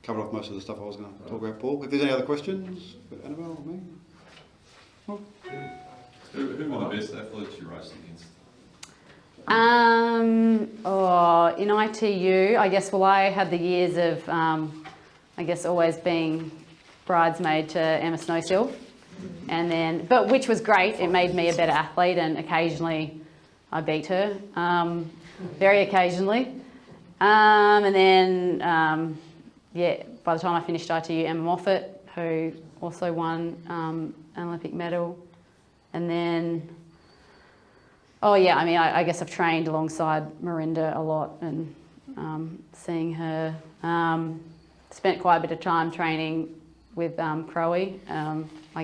covered off most of the stuff I was going to talk about, Paul. If there's any other questions, Annabelle or me? Oh. Who were the best athletes you raced against? In ITU, I guess, I had the years of, always being bridesmaid to Emma Snowsill. And then, but which was great, it made me a better athlete, and occasionally I beat her, very occasionally. And then, by the time I finished ITU, Emma Moffat, who also won an Olympic medal. And then, I guess I've trained alongside Marinda a lot, and seeing her, spent quite a bit of time training with Crowe,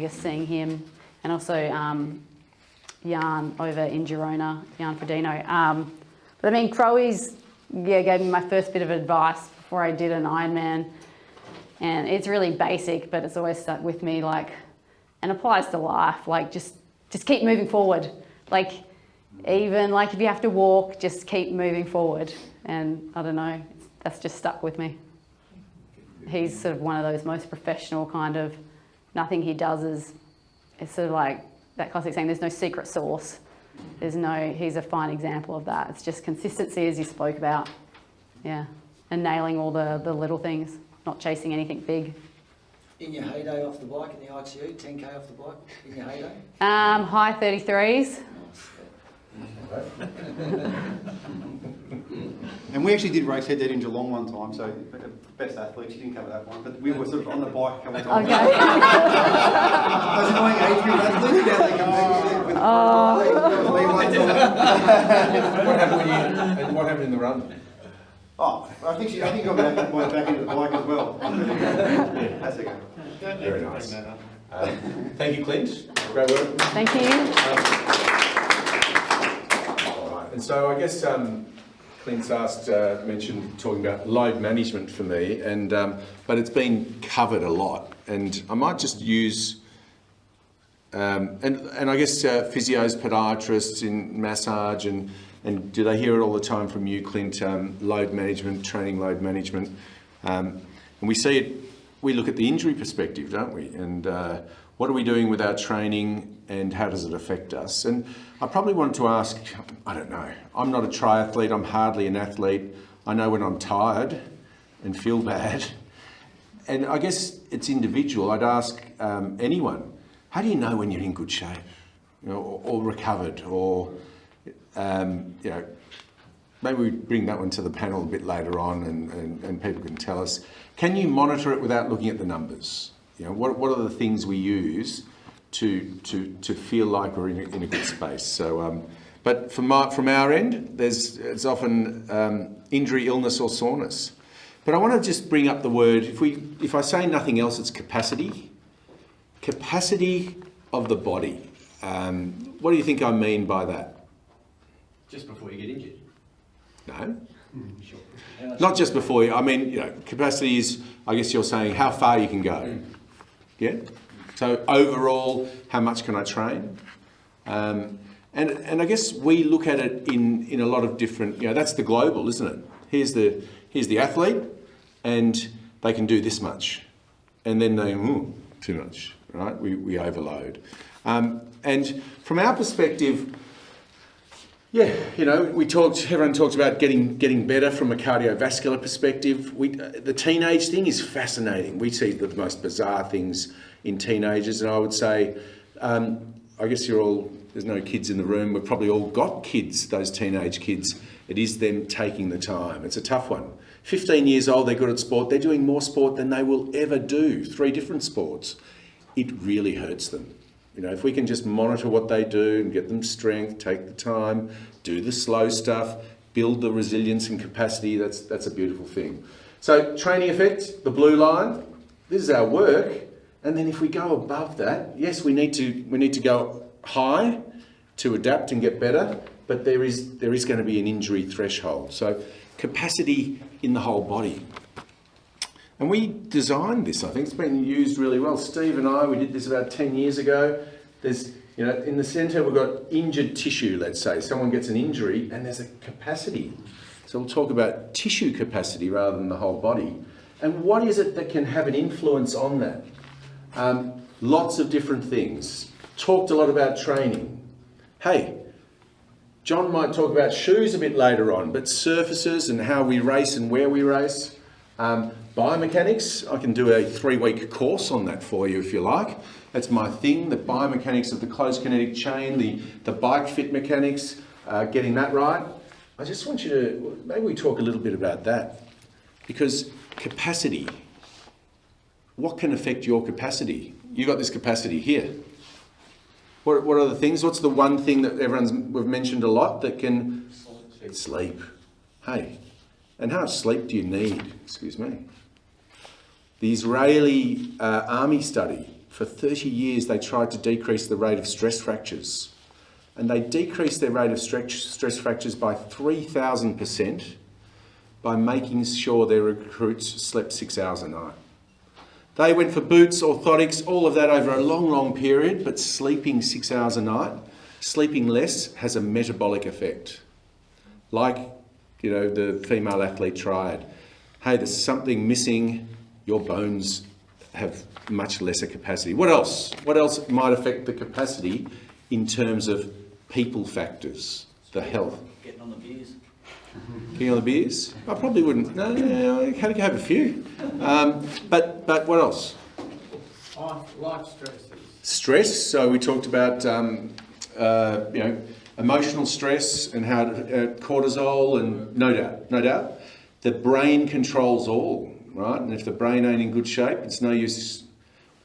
seeing him, and also Jan over in Girona, Jan Frodeno. Crowe's gave me my first bit of advice before I did an Ironman, and it's really basic, but it's always stuck with me, and applies to life, just keep moving forward. Even if you have to walk, just keep moving forward. And I don't know, that's just stuck with me. He's sort of one of those most professional kind of, nothing he does it's sort of like that classic saying, there's no secret sauce. He's a fine example of that. It's just consistency, as you spoke about. Yeah. And nailing all the little things, not chasing anything big. In your heyday off the bike, in the ITU, 10K off the bike, in your heyday? High 33s. And we actually did race head-to-head in Geelong one time, so best athlete, she didn't cover that one, but we were sort of on the bike a couple of times. Okay. Those annoying age group athletes, now they come back with What happened in the run? Oh, I think got back into the bike as well. That's okay. Very nice. Thank you, Clint. Great work. Thank you. All right. And so I guess Clint's mentioned talking about load management for me, and but it's been covered a lot, and I might just use and I guess physios, podiatrists in massage, and do they hear it all the time from you, Clint? Load management, training load management, and we see it. We look at the injury perspective, don't we? And what are we doing with our training, and how does it affect us? And I probably wanted to ask, I don't know, I'm not a triathlete, I'm hardly an athlete. I know when I'm tired and feel bad. And I guess it's individual. I'd ask anyone, how do you know when you're in good shape, or recovered, or, maybe we bring that one to the panel a bit later on, and people can tell us. Can you monitor it without looking at the numbers? What are the things we use to feel like we're in a good space? So, but from our end, it's often injury, illness, or soreness. But I want to just bring up the word. If I say nothing else, it's capacity. capacity of the body. What do you think I mean by that? Just before you get injured. No, Sure. not just before you. I mean, capacity is, I guess you're saying how far you can go. Yeah? So overall, how much can I train? And I guess we look at it in a lot of different, that's the global, isn't it? Here's the athlete, and they can do this much. And then they, too much, right? We overload. And from our perspective, everyone talks about getting better from a cardiovascular perspective. The teenage thing is fascinating. We see the most bizarre things in teenagers, and I would say, I guess there's no kids in the room. We've probably all got kids, those teenage kids. It is them taking the time. It's a tough one. 15 years old, they're good at sport. They're doing more sport than they will ever do, 3 different sports. It really hurts them. If we can just monitor what they do and get them strength, take the time, do the slow stuff, build the resilience and capacity, that's a beautiful thing. So training effect, the blue line, this is our work. And then if we go above that, yes, we need to go high to adapt and get better, but there is going to be an injury threshold. So capacity in the whole body. And we designed this, I think it's been used really well. Steve and I, we did this about 10 years ago. There's, in the centre we've got injured tissue, let's say. Someone gets an injury and there's a capacity. So we'll talk about tissue capacity rather than the whole body. And what is it that can have an influence on that? Lots of different things. Talked a lot about training. Hey, John might talk about shoes a bit later on, but surfaces and how we race and where we race. Biomechanics, I can do a 3-week course on that for you if you like. That's my thing, the biomechanics of the closed kinetic chain, the bike fit mechanics, getting that right. I just want you to, maybe we talk a little bit about that. Because capacity, what can affect your capacity? You got this capacity here. What are the things? What's the one thing that we've mentioned a lot that can... Sleep. Hey, and how much sleep do you need? Excuse me. The Israeli army study, for 30 years they tried to decrease the rate of stress fractures. And they decreased their rate of stress fractures by 3,000% by making sure their recruits slept 6 hours a night. They went for boots, orthotics, all of that over a long, long period, but sleeping 6 hours a night, sleeping less has a metabolic effect. Like, the female athlete triad. Hey, there's something missing, your bones have much lesser capacity. What else? What else might affect the capacity in terms of people factors, the health? Getting on the beers. Getting on the beers? I probably wouldn't. No, I can have a few. But what else? Life stresses. Stress. So we talked about, emotional stress and how cortisol, and no doubt, the brain controls all, right? And if the brain ain't in good shape, it's no use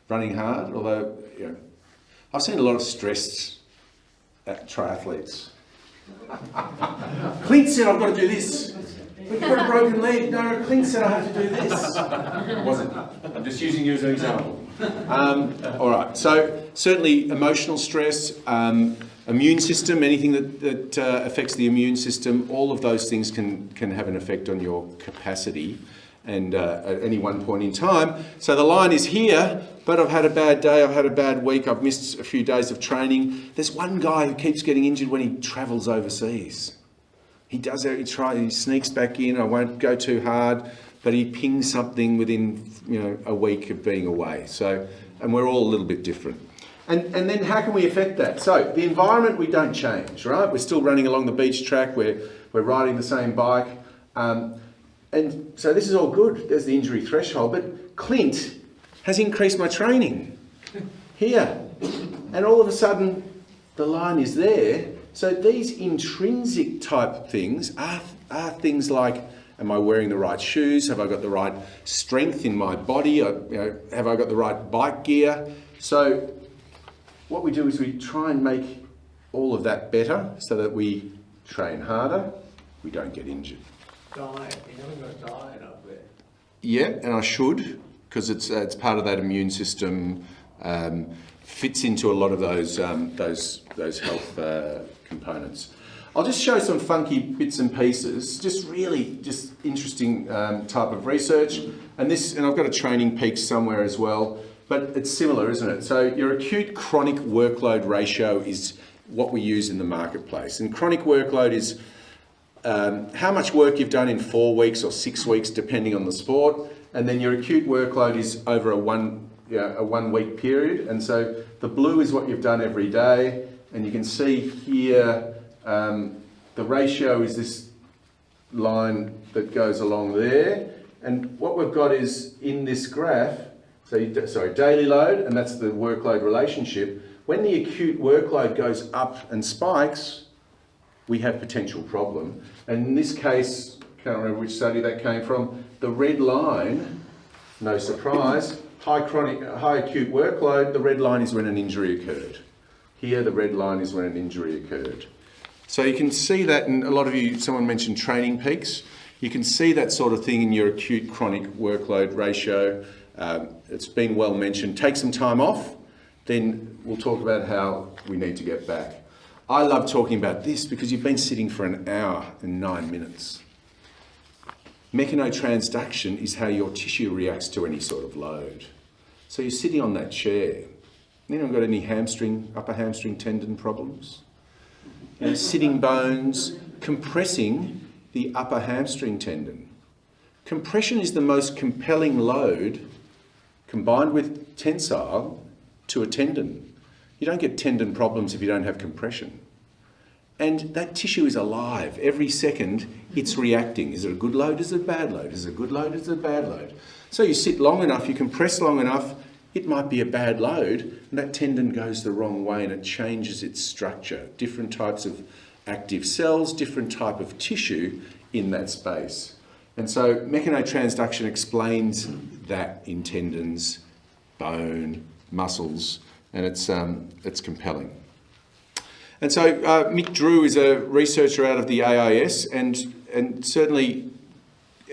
running hard. Although, I've seen a lot of stressed triathletes. Clint said I've got to do this. We've got a broken leg. No, Clint said I have to do this. It wasn't. I'm just using you as an example. All right. So certainly emotional stress, immune system, anything that affects the immune system, all of those things can have an effect on your capacity and at any one point in time. So the line is here, but I've had a bad day, I've had a bad week, I've missed a few days of training. There's one guy who keeps getting injured when he travels overseas. He does it, he sneaks back in, I won't go too hard, but he pings something within a week of being away. So, and we're all a little bit different. And then how can we affect that? So the environment we don't change, right? We're still running along the beach track, we're riding the same bike. And so this is all good. There's the injury threshold. But Clint has increased my training here. And all of a sudden, the line is there. So these intrinsic type things are things like, am I wearing the right shoes? Have I got the right strength in my body? Have I got the right bike gear? So what we do is we try and make all of that better so that we train harder, we don't get injured. Diet. You haven't got a diet up there. Yeah, and I should, because it's part of that immune system, fits into a lot of those health components. I'll just show some funky bits and pieces, just interesting type of research. And I've got a Training Peaks somewhere as well, but it's similar, isn't it? So your acute chronic workload ratio is what we use in the marketplace. And chronic workload is how much work you've done in 4 weeks or 6 weeks, depending on the sport. And then your acute workload is over a 1 week period. And so the blue is what you've done every day. And you can see here, the ratio is this line that goes along there. And what we've got is in this graph, daily load, and that's the workload relationship. When the acute workload goes up and spikes, we have potential problem. And in this case, can't remember which study that came from, the red line, no surprise, high acute workload, the red line is when an injury occurred. Here, the red line is when an injury occurred. So you can see that, and a lot of you, someone mentioned Training Peaks. You can see that sort of thing in your acute chronic workload ratio. It's been well mentioned. Take some time off, then we'll talk about how we need to get back. I love talking about this because you've been sitting for an hour and 9 minutes. Mechanotransduction is how your tissue reacts to any sort of load. So you're sitting on that chair. Anyone got any upper hamstring tendon problems? Sitting bones, compressing the upper hamstring tendon. Compression is the most compelling load combined with tensile to a tendon. You don't get tendon problems if you don't have compression. And that tissue is alive. Every second, it's reacting. Is it a good load? Is it a bad load? Is it a good load? Is it a bad load? So you sit long enough, you compress long enough, it might be a bad load, and that tendon goes the wrong way and it changes its structure. Different types of active cells, different type of tissue in that space. And so mechanotransduction explains that in tendons, bone, muscles, and it's compelling. And so Mick Drew is a researcher out of the AIS, and certainly,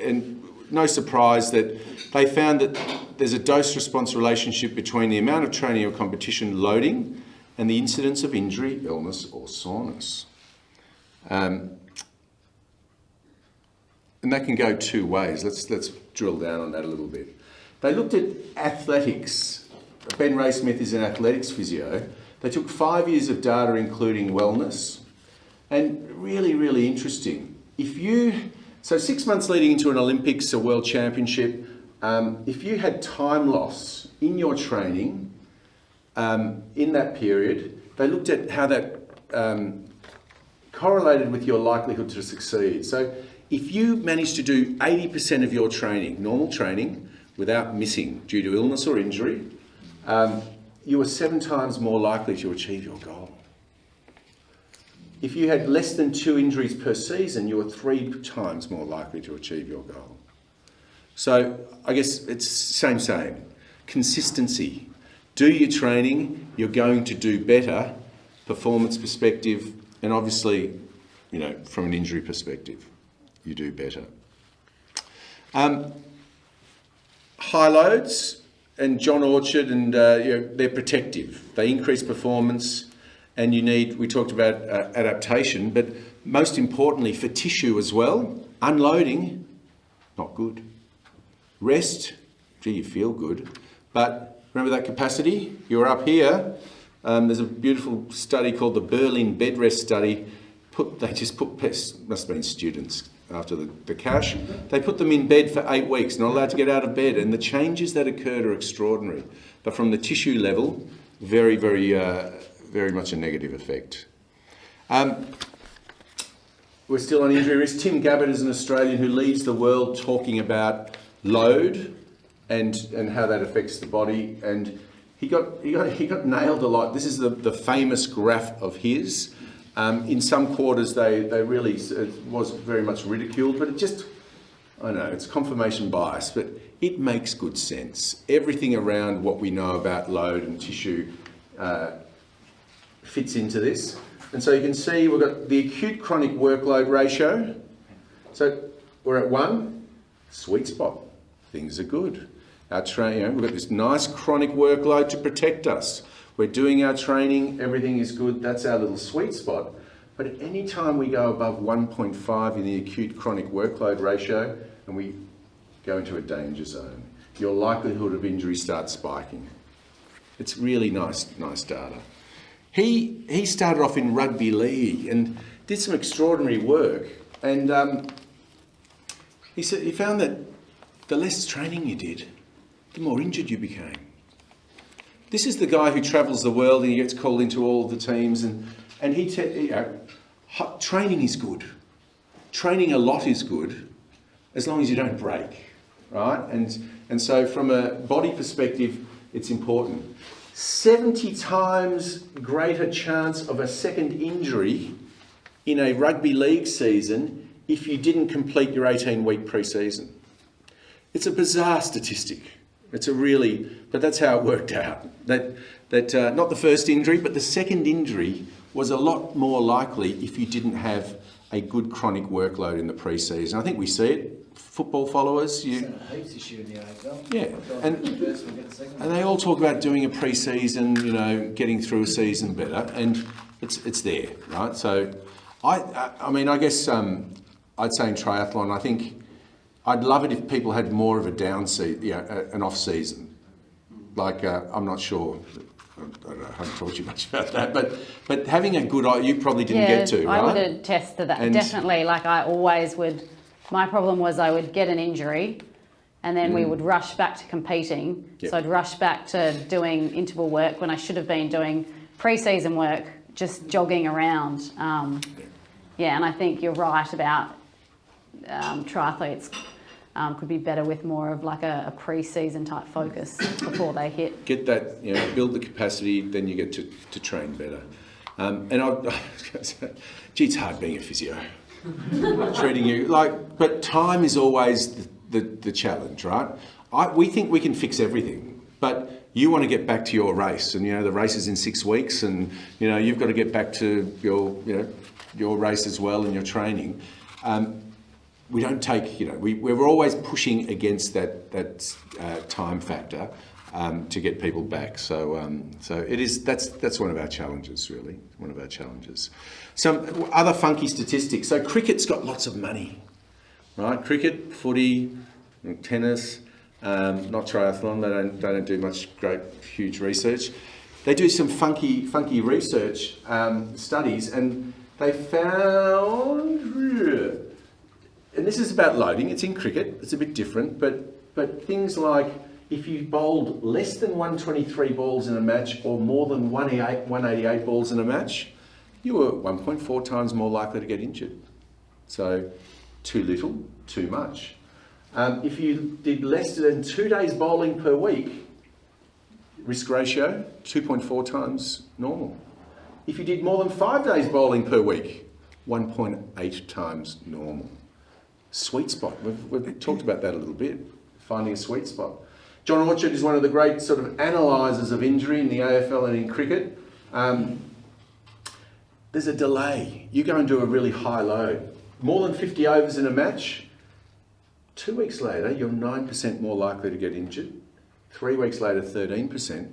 and no surprise that they found that there's a dose-response relationship between the amount of training or competition loading and the incidence of injury, illness or soreness. And that can go two ways. Let's drill down on that a little bit. They looked at athletics. Ben Raysmith is an athletics physio. They took 5 years of data, including wellness, and really, really interesting. So 6 months leading into an Olympics or World Championship, if you had time loss in your training in that period, they looked at how that correlated with your likelihood to succeed. So if you managed to do 80% of your training, normal training, without missing due to illness or injury, you were 7 times more likely to achieve your goal. If you had less than 2 injuries per season, you were 3 times more likely to achieve your goal. So I guess it's same. Consistency. Do your training, you're going to do better, performance perspective, and obviously, from an injury perspective, you do better. High loads, and John Orchard, and they're protective. They increase performance, and we talked about adaptation, but most importantly for tissue as well, unloading, not good. Rest, you feel good, but remember that capacity? You're up here. There's a beautiful study called the Berlin Bed Rest Study. Must have been students after the cash. They put them in bed for 8 weeks, not allowed to get out of bed, and the changes that occurred are extraordinary. But from the tissue level, very, very, very much a negative effect. We're still on injury risk. Tim Gabbard is an Australian who leads the world talking about load and how that affects the body, and he got nailed a lot. This is the famous graph of his. In some quarters, they really, it was very much ridiculed, but it's confirmation bias, but it makes good sense. Everything around what we know about load and tissue fits into this. And so you can see we've got the acute chronic workload ratio. So we're at 1, sweet spot. Things are good. We've got this nice chronic workload to protect us. We're doing our training, everything is good, that's our little sweet spot. But at any time we go above 1.5 in the acute chronic workload ratio, and we go into a danger zone, your likelihood of injury starts spiking. It's really nice data. He started off in rugby league and did some extraordinary work, and he found that the less training you did, the more injured you became. This is the guy who travels the world and he gets called into all of the teams, and training is good. Training a lot is good, as long as you don't break, right? And so from a body perspective, it's important. 70 times greater chance of a second injury in a rugby league season if you didn't complete your 18-week pre-season. It's a bizarre statistic. But that's how it worked out. That not the first injury, but the second injury was a lot more likely if you didn't have a good chronic workload in the pre-season. I think we see it. Football followers, It's a heaps issue in the AFL. Yeah, and they all talk about doing a pre-season, getting through a season better, and it's there, right? So, I guess I'd say in triathlon, I think I'd love it if people had more of a an off season. Like I'm not sure. I don't know, I haven't taught you much about that, but having a good, you probably didn't get to, right? I would attest to that. And definitely, I always would. My problem was I would get an injury and then we would rush back to competing. Yep. So I'd rush back to doing interval work when I should have been doing pre-season work, just jogging around. And I think you're right about triathletes could be better with more of a pre-season type focus before they hit. Get that, build the capacity, then you get to train better. It's hard being a physio. Treating you but time is always the challenge, right? We think we can fix everything, but you want to get back to your race, and the race is in 6 weeks, and you've got to get back to your race as well and your training. We don't take, we're always pushing against that time factor to get people back. So that's one of our challenges, really. One of our challenges. Some other funky statistics. So cricket's got lots of money, right? Cricket, footy, tennis, not triathlon. They don't do much great, huge research. They do some funky research studies, and they found, and this is about loading. It's in cricket. It's a bit different, but things like if you bowled less than 123 balls in a match or more than 188 balls in a match, you were 1.4 times more likely to get injured. So too little, too much. If you did less than 2 days bowling per week, risk ratio, 2.4 times normal. If you did more than 5 days bowling per week, 1.8 times normal. Sweet spot. We've talked about that a little bit, finding a sweet spot. John Orchard is one of the great sort of analysers of injury in the AFL and in cricket. There's a delay. You go and do a really high load. More than 50 overs in a match, 2 weeks later, you're 9% more likely to get injured. 3 weeks later, 13%.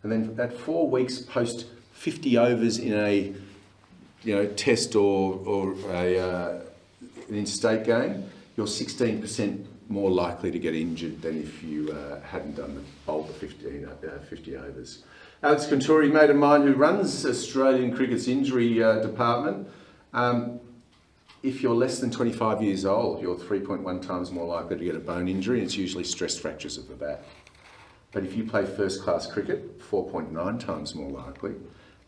And then at 4 weeks post 50 overs in a test or an interstate game, you're 16% more likely to get injured than if you hadn't bowled the 50 overs. Alex Conturi, mate of mine who runs Australian Cricket's injury department, if you're less than 25 years old, you're 3.1 times more likely to get a bone injury, and it's usually stress fractures of the back. But if you play first class cricket, 4.9 times more likely.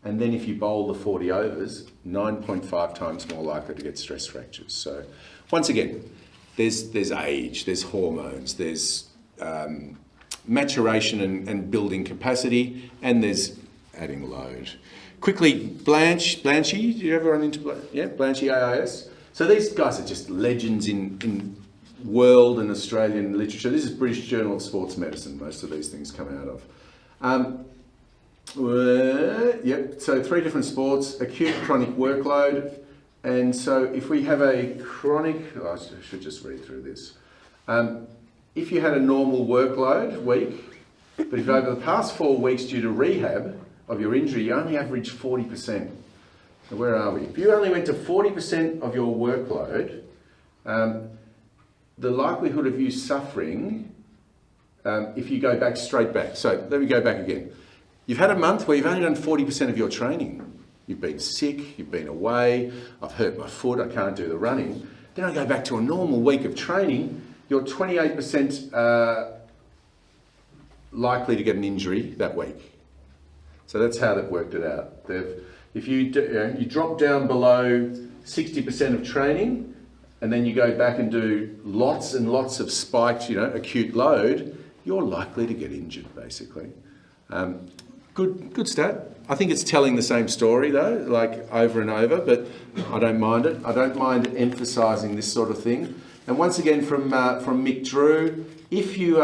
And then if you bowl the 40 overs, 9.5 times more likely to get stress fractures. So once again, there's age, there's hormones, there's maturation and building capacity, and there's adding load. Quickly, Blanchy, do you ever run into Blanchy AIS? So these guys are just legends in world and Australian literature. This is British Journal of Sports Medicine, most of these things come out of. So 3 different sports, acute, chronic workload. And so if we have a chronic, I should just read through this. if you had a normal workload week, but if over the past 4 weeks due to rehab of your injury, you only averaged 40%. So where are we? If you only went to 40% of your workload, the likelihood of you suffering, if you go back straight back. So let me go back again. You've had a month where you've only done 40% of your training. You've been sick, you've been away, I've hurt my foot, I can't do the running. Then I go back to a normal week of training, you're 28% likely to get an injury that week. So that's how they've worked it out. If you drop down below 60% of training, and then you go back and do lots and lots of spiked, acute load, you're likely to get injured, basically. Good stat. I think it's telling the same story though, like over and over, but I don't mind it. I don't mind emphasising this sort of thing. And once again from Mick Drew, if you,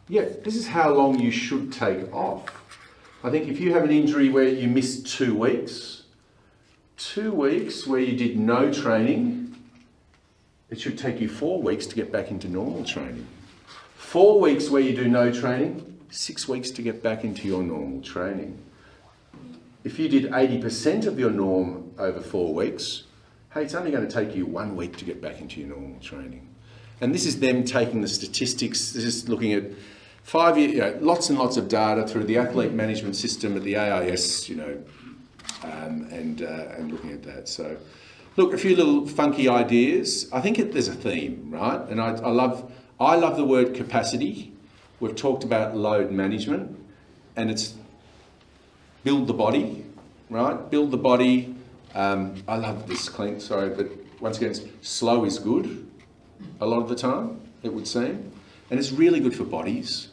this is how long you should take off. I think if you have an injury where you missed 2 weeks, 2 weeks where you did no training, it should take you 4 weeks to get back into normal training. 4 weeks where you do no training, 6 weeks to get back into your normal training. If you did 80% of your norm over 4 weeks, hey, it's only going to take you 1 week to get back into your normal training. And this is them taking the statistics. This is looking at 5 years, lots and lots of data through the athlete management system at the AIS, and looking at that. So, look, a few little funky ideas. I think there's a theme, right? And I love the word capacity. We've talked about load management, and it's build the body, right? Build the body. I love this, Clint, sorry, but once again, slow is good a lot of the time, it would seem. And it's really good for bodies.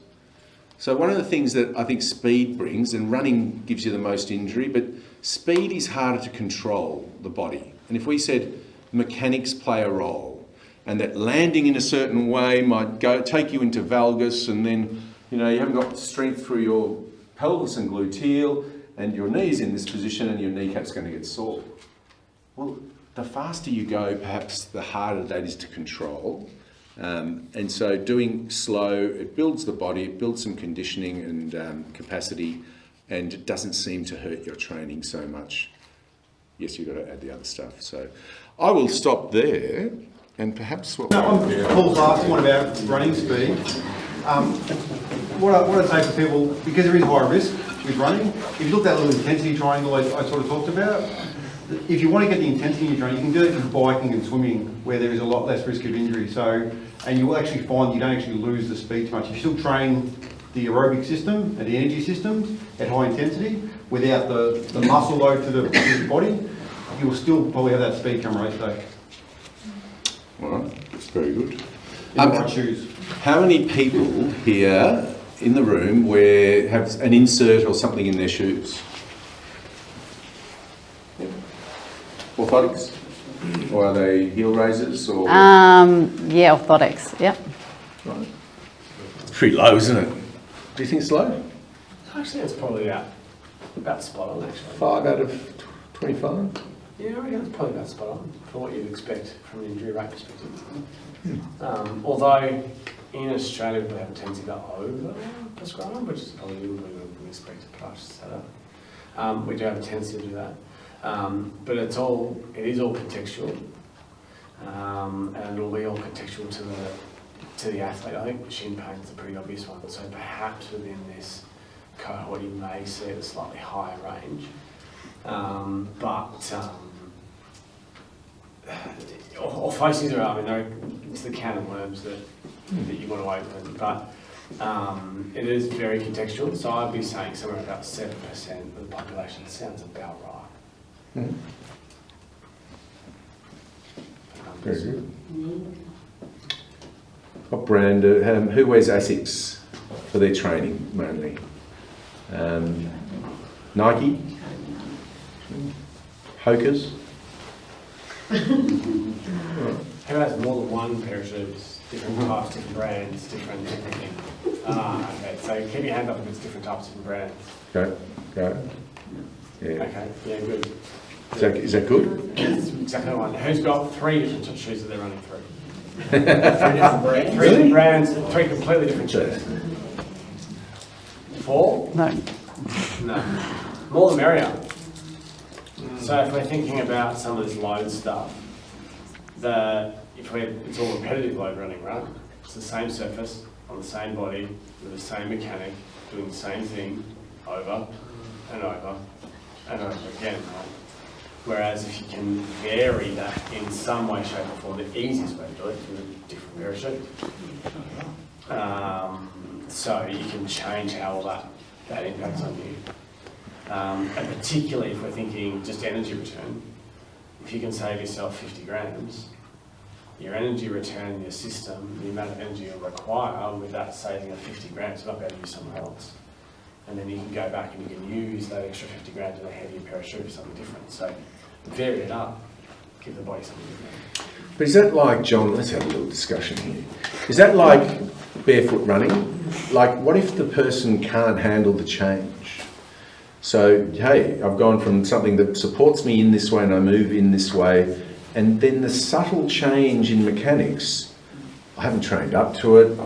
So one of the things that I think speed brings, and running gives you the most injury, but speed is harder to control the body. And if we said mechanics play a role, and that landing in a certain way might take you into valgus, and then you haven't got strength through your pelvis and gluteal, and your knee's in this position, and your kneecap's going to get sore. Well, the faster you go, perhaps the harder that is to control. And so doing slow, it builds the body, it builds some conditioning and capacity, and it doesn't seem to hurt your training so much. Yes, you've got to add the other stuff. So I will stop there. And perhaps what... Paul's last one about running speed. What I'd say for people, because there is high risk with running, if you look at that little intensity triangle I sort of talked about, if you want to get the intensity in your training, you can do it in biking and swimming, where there is a lot less risk of injury. So, and you will actually find you don't actually lose the speed too much. You still train the aerobic system and the energy systems at high intensity without the muscle load to the body, you will still probably have that speed come race day. All right, that's very good. In the right shoes. How many people here in the room have an insert or something in their shoes? Yep. Orthotics? Or are they heel raisers? Or Yeah, orthotics, yep. Right. It's pretty low, isn't it? Do you think it's low? Actually, it's probably about spot on, actually. 5 out of 25? Yeah, I reckon it's probably about spot on for what you'd expect from an injury rate perspective. Although in Australia we have a tendency to over-prescribe, which is probably what we would expect a podiatrist setup. We do have a tendency to do that. But it is all contextual, and it'll be all contextual to the athlete. I think shin pain is a pretty obvious one. So perhaps within this cohort you may see a slightly higher range. Orthoses it's the can of worms that you want to open, but it is very contextual, so I'd be saying somewhere about 7% of the population sounds about right. Very good. What brand, who wears ASICS for their training mainly? Nike? Hokers? Who has more than one pair of shoes? Different types, different brands, different everything. Okay, so keep your hand up if it's different types, different brands. Go. Yeah. Okay, yeah, good. Is that good? That's exactly the one. Who's got 3 different shoes that they're running through? Three different brands. Three different brands, three completely different shoes. 4? No. No. More the merrier. So if we're thinking about some of this load stuff, it's all repetitive load running, right? It's the same surface on the same body with the same mechanic doing the same thing over and over and over again, right? Whereas if you can vary that in some way, shape or form, the easiest way to do it is with a different pair of shoes. So you can change how all that impacts on you. And particularly if we're thinking just energy return, if you can save yourself 50 grams, your energy return in your system, the amount of energy you'll require with that saving of 50 grams, you're not going to use somewhere else. And then you can go back and you can use that extra 50 grams in a heavier pair of shoes, something different. So vary it up, give the body something different. But is that like, John, let's have a little discussion here. Is that like barefoot running? Like, what if the person can't handle the change? So, hey, I've gone from something that supports me in this way and I move in this way, and then the subtle change in mechanics, I haven't trained up to it,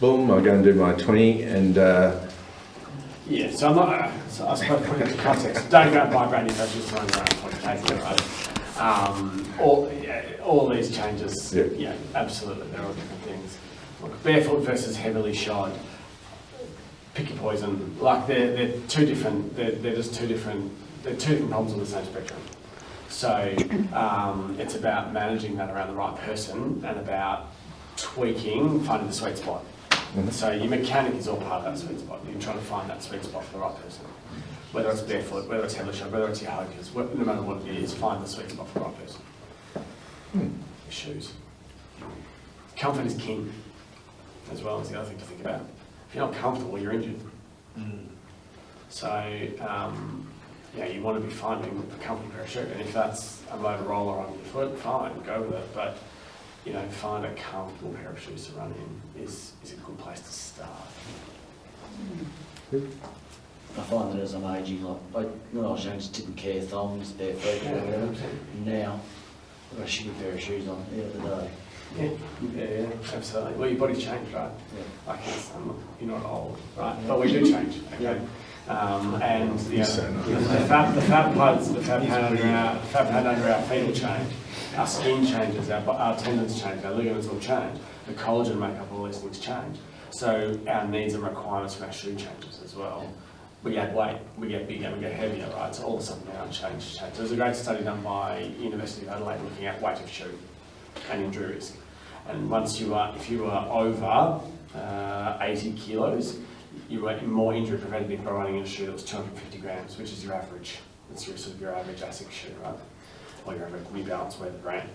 boom, I go and do my 20 and... Yeah, so I'm not, so I suppose putting it into context, don't go and buy brand new coaches running around 20K, right? All these changes, yeah, absolutely, they're all different things. Look, barefoot versus heavily shod, pick your poison. Like they're two different, they're just two different problems on the same spectrum. So it's about managing that around the right person and about tweaking, finding the sweet spot. So your mechanic is all part of that sweet spot. You're trying to find that sweet spot for the right person. Whether it's barefoot, whether it's heavily shod, whether it's your hokers, no matter what it is, find the sweet spot for the right person. Your shoes. Comfort is king, as well as the other thing to think about. If you're not comfortable, you're injured. So, you want to be finding a comfortable pair of shoes. And if that's a Motorola on your foot, fine, go with it. But, find a comfortable pair of shoes to run in is a good place to start. I find that as I'm aging, like when I was young, just didn't care, thongs, barefoot, whatever. Now, I've got a shitty pair of shoes on the other day. Yeah, absolutely. Well, your body's changed, right? Yeah. Like you're not old, right? But we do change, okay? And the fat pads, the fat pad under our feet will change. Our skin changes, our tendons change, our ligaments will change. The collagen makeup, all these things change. So our needs and requirements from our shoe changes as well. We add weight, we get bigger, we get heavier, right? So all of a sudden our change. There's a great study done by University of Adelaide looking at weight of shoe and injury risk. And if you are over 80 kilos, you were more injury preventative by running in a shoe that was 250 grams, which is your average. It's your average ASICS shoe, right? Or your average rebalance weight brand.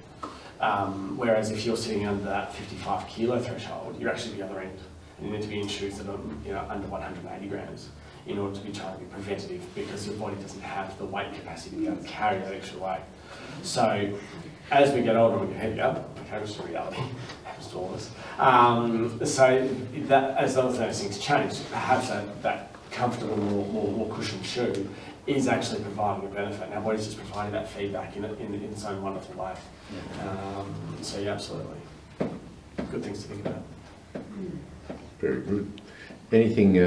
Whereas if you're sitting under that 55 kilo threshold, you're actually the other end. And you need to be in shoes that are under 180 grams in order to be trying to be preventative, because your body doesn't have the weight capacity to be able to carry that extra weight. So as we get older and we get heavier, okay, which is a reality, happens to all of us. So that, as those things change, perhaps that comfortable, more cushioned shoe is actually providing a benefit. And our body's just providing that feedback in its own wonderful way. So yeah, absolutely. Good things to think about. Very good. Anything,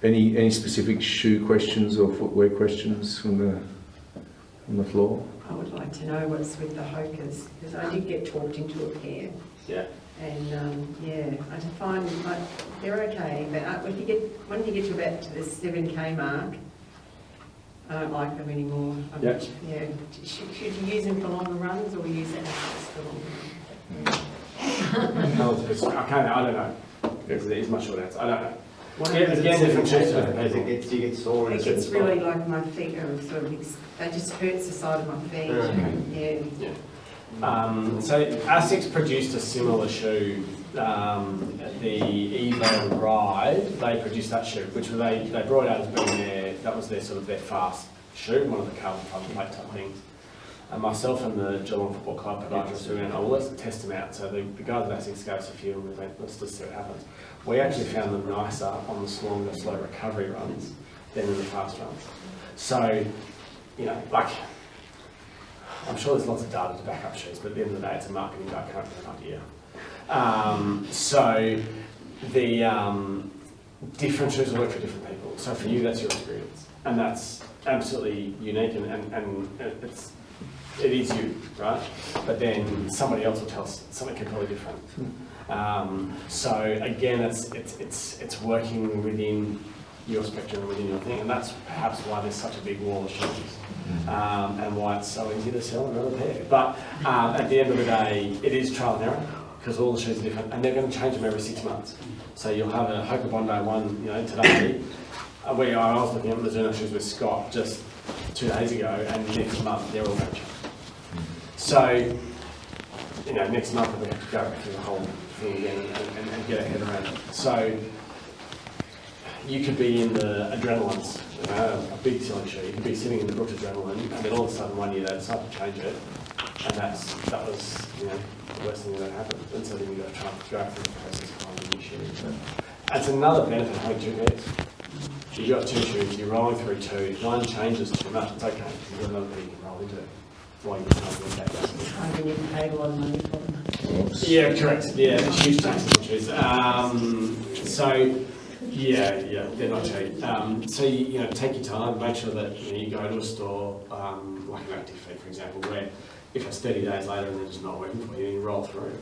any specific shoe questions or footwear questions from the floor? I would like to know what's with the hokers, because I did get talked into a pair. Yeah. And I find they're okay, but when you get to about the 7K mark, I don't like them anymore. Should you use them for longer runs or use them for longer runs? I don't know. Is my short answer. I don't know. Different shoes for people. Do you get sore? It gets really like my feet are sort of, that just hurts the side of my feet. Yeah. So ASICS produced a similar shoe. The Evo Ride, they produced that shoe, which they brought out as being that was their fast shoe, one of the carbon fibre plate type things. And myself and the Geelong Football Club podiatrist who went, let's test them out. So the guys at ASICS gave us a few and we went, let's just see what happens. We actually found them nicer on the longer, slow recovery runs than in the fast runs. So, I'm sure there's lots of data to back up shoes, but at the end of the day, it's a marketing guy coming up with an idea. So the different shoes will work for different people. So for you, that's your experience, and that's absolutely unique, and it is you, right? But then somebody else will tell us something completely different. So again, it's working within your spectrum, within your thing, and that's perhaps why there's such a big wall of shoes, and why it's so easy to sell another pair. But at the end of the day, it is trial and error, because all the shoes are different, and they're going to change them every 6 months. So you'll have a Hoka Bondi one, today. I was looking at Mizuno shoes with Scott just 2 days ago, and next month they're all going to change. So, next month we have to go through the whole thing again and get our head around it. So, you could be in the Adrenalines, a big selling shoe. You could be sitting in the Brooks Adrenaline, and then all of a sudden one year they decide to change it, and that was the worst thing that happened. And so then you've got to try to go through the process of finding a new shoe. But that's another benefit of having 2 pairs. You've got 2 shoes, you're rolling through 2. If one changes too much, it's okay. You've got another pair you can roll into. Why you can't do that? I mean, you can pay a lot of money for them. Yeah, correct. Yeah, it's huge taxes on shoes. So, yeah, they're not cheap. So you take your time, make sure that you go to a store like an Active Feet, for example, where if it's 30 days later and they're just not working for you, you roll through.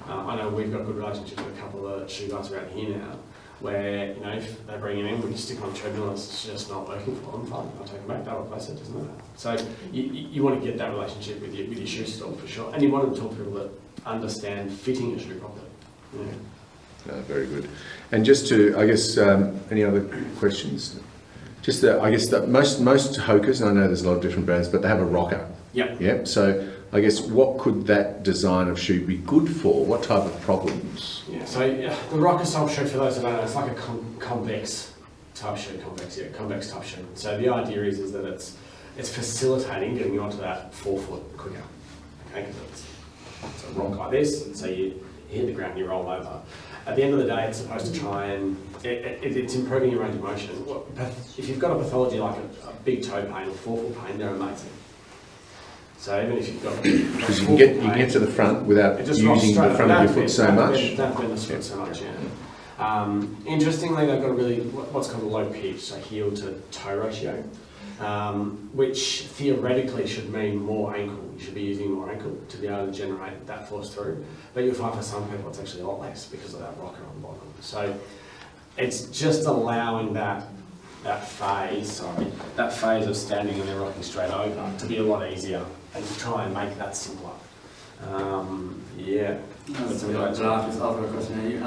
I know we've got good relationships with a couple of shoe guys around here now, where if they bring it in, when you stick on a treadmill and it's just not working for them, fine, I'll take them back, they'll replace it, doesn't matter. So you want to get that relationship with your shoe store for sure, and you want to talk to people that understand fitting a shoe properly. Yeah. Very good. And just to, I guess, any other questions? Just that, I guess that most Hokas, and I know there's a lot of different brands, but they have a rocker. Yep. Yep. So I guess what could that design of shoe be good for? What type of problems? Yeah. So the rocker style shoe, for those that don't know, it's like a convex type shoe. Convex type shoe. So the idea is that it's facilitating getting you onto that forefoot quicker. Okay, because it's a rock like this, and so you hit the ground, you roll over. At the end of the day, it's supposed to try and it's improving your range of motion. If you've got a pathology like a big toe pain or forefoot pain, they're amazing. So even if you've got because you can get to the front without using the front of your foot so much. Don't bend the foot so much. Yeah. Interestingly, they've got a really what's called a low pitch, so heel to toe ratio, which theoretically should mean more ankle. You should be using more ankle to be able to generate that force through. But you'll find for some people it's actually a lot less because of that rocker on the bottom. So it's just allowing that phase of standing and then rocking straight over to be a lot easier and to try and make that simpler. Yeah. That's a great draft. I've got a question for you. A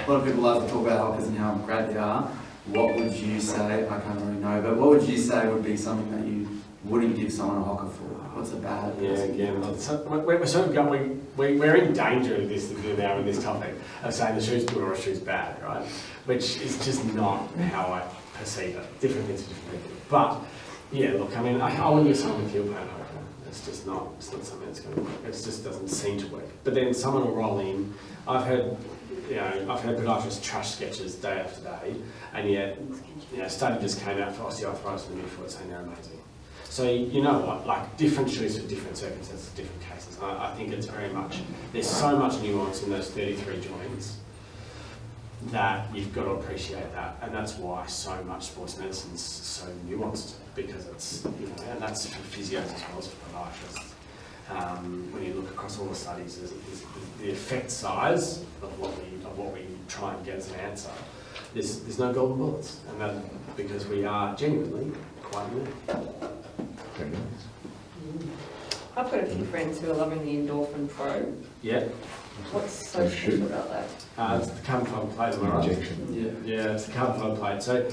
lot of people love to talk about Hokas and how great they are. What would you say, I can't really know, but what would you say would be something that you wouldn't give someone a Hoka for? What's a bad? Yeah, again, we're sort of going, we're in danger of this now in this topic of saying the shoe's good or a shoe's bad, right? Which is just not how I perceive it. Different things for different people. But yeah, look, I mean, I wouldn't give someone with heel pain Hoka. It's not something that's going to work. It just doesn't seem to work. But then someone will roll in. I've heard podiatrists trash sketches day after day, and yet, study just came out for osteoarthritis in the midfoot saying they're amazing. So you know what, like different shoes for different circumstances, different cases. And I think it's very much, there's so much nuance in those 33 joints that you've got to appreciate that. And that's why so much sports medicine's so nuanced, because it's, and that's for physios as well as for podiatrists. When you look across all the studies, there's the effect size of what we try and get as an answer. There's no golden bullets, and that because we are genuinely quite unique. I've got a few friends who are loving the Endorphin Pro. Yeah. What's so special about that? It's the carbon fibre plate, am I right? Injection. Yeah, it's the carbon fibre plate. So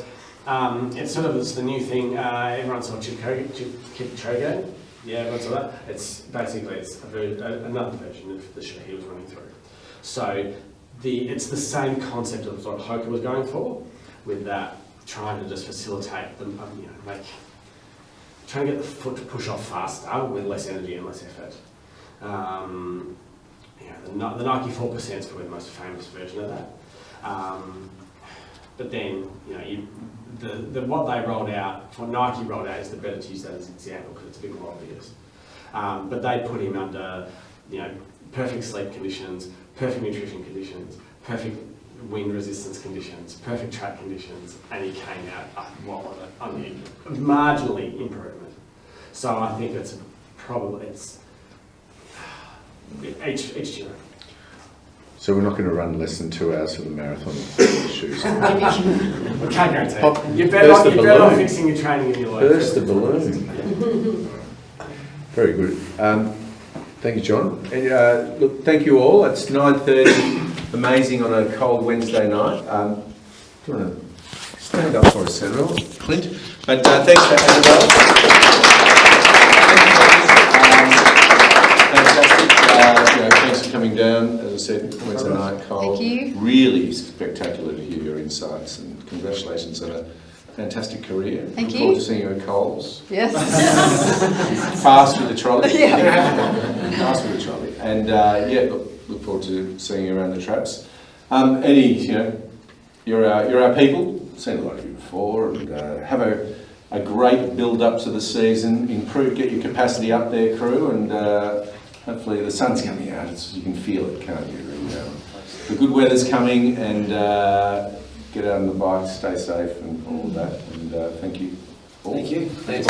it's the new thing. Everyone saw Kipchoge. Yeah, everyone saw that. It's another version of the shoe he was running through. So it's the same concept of what Hoka was going for, with that trying to just facilitate them, trying to get the foot to push off faster with less energy and less effort. The Nike 4% is probably the most famous version of that. But then, what they rolled out, what Nike rolled out, is the better to use that as an example because it's a bit more obvious. But they put him under, you know, perfect sleep conditions, perfect nutrition conditions, perfect wind resistance conditions, perfect track conditions, and he came out, I mean, marginally improvement. So I think it's each year. So we're not going to run less than 2 hours for the marathon in shoes. We can't guarantee. Pop, You're better off fixing your training in your life. Burst the balloon. Very good. Thank you, John. And, look, thank you all. It's 9:30. Amazing on a cold Wednesday night. Do you want to stand up for us, Annabelle? Clint? But thanks to Annabelle. Fantastic. Thanks for coming down. As I said, Wednesday night, cold. Thank you. Really spectacular to hear your insights, and congratulations on a fantastic career. Thank Look you. forward to seeing you at Coles. Yes. Fast with the trolley. Yeah. Fast with the trolley. And look forward to seeing you around the traps. You're our people. Seen a lot of you before, and have a great build up to the season. Get your capacity up there, crew, and hopefully the sun's coming out. You can feel it, can't you? And, the good weather's coming, and get out on the bike, stay safe, and all of that. And thank you all. Thank you. Thanks.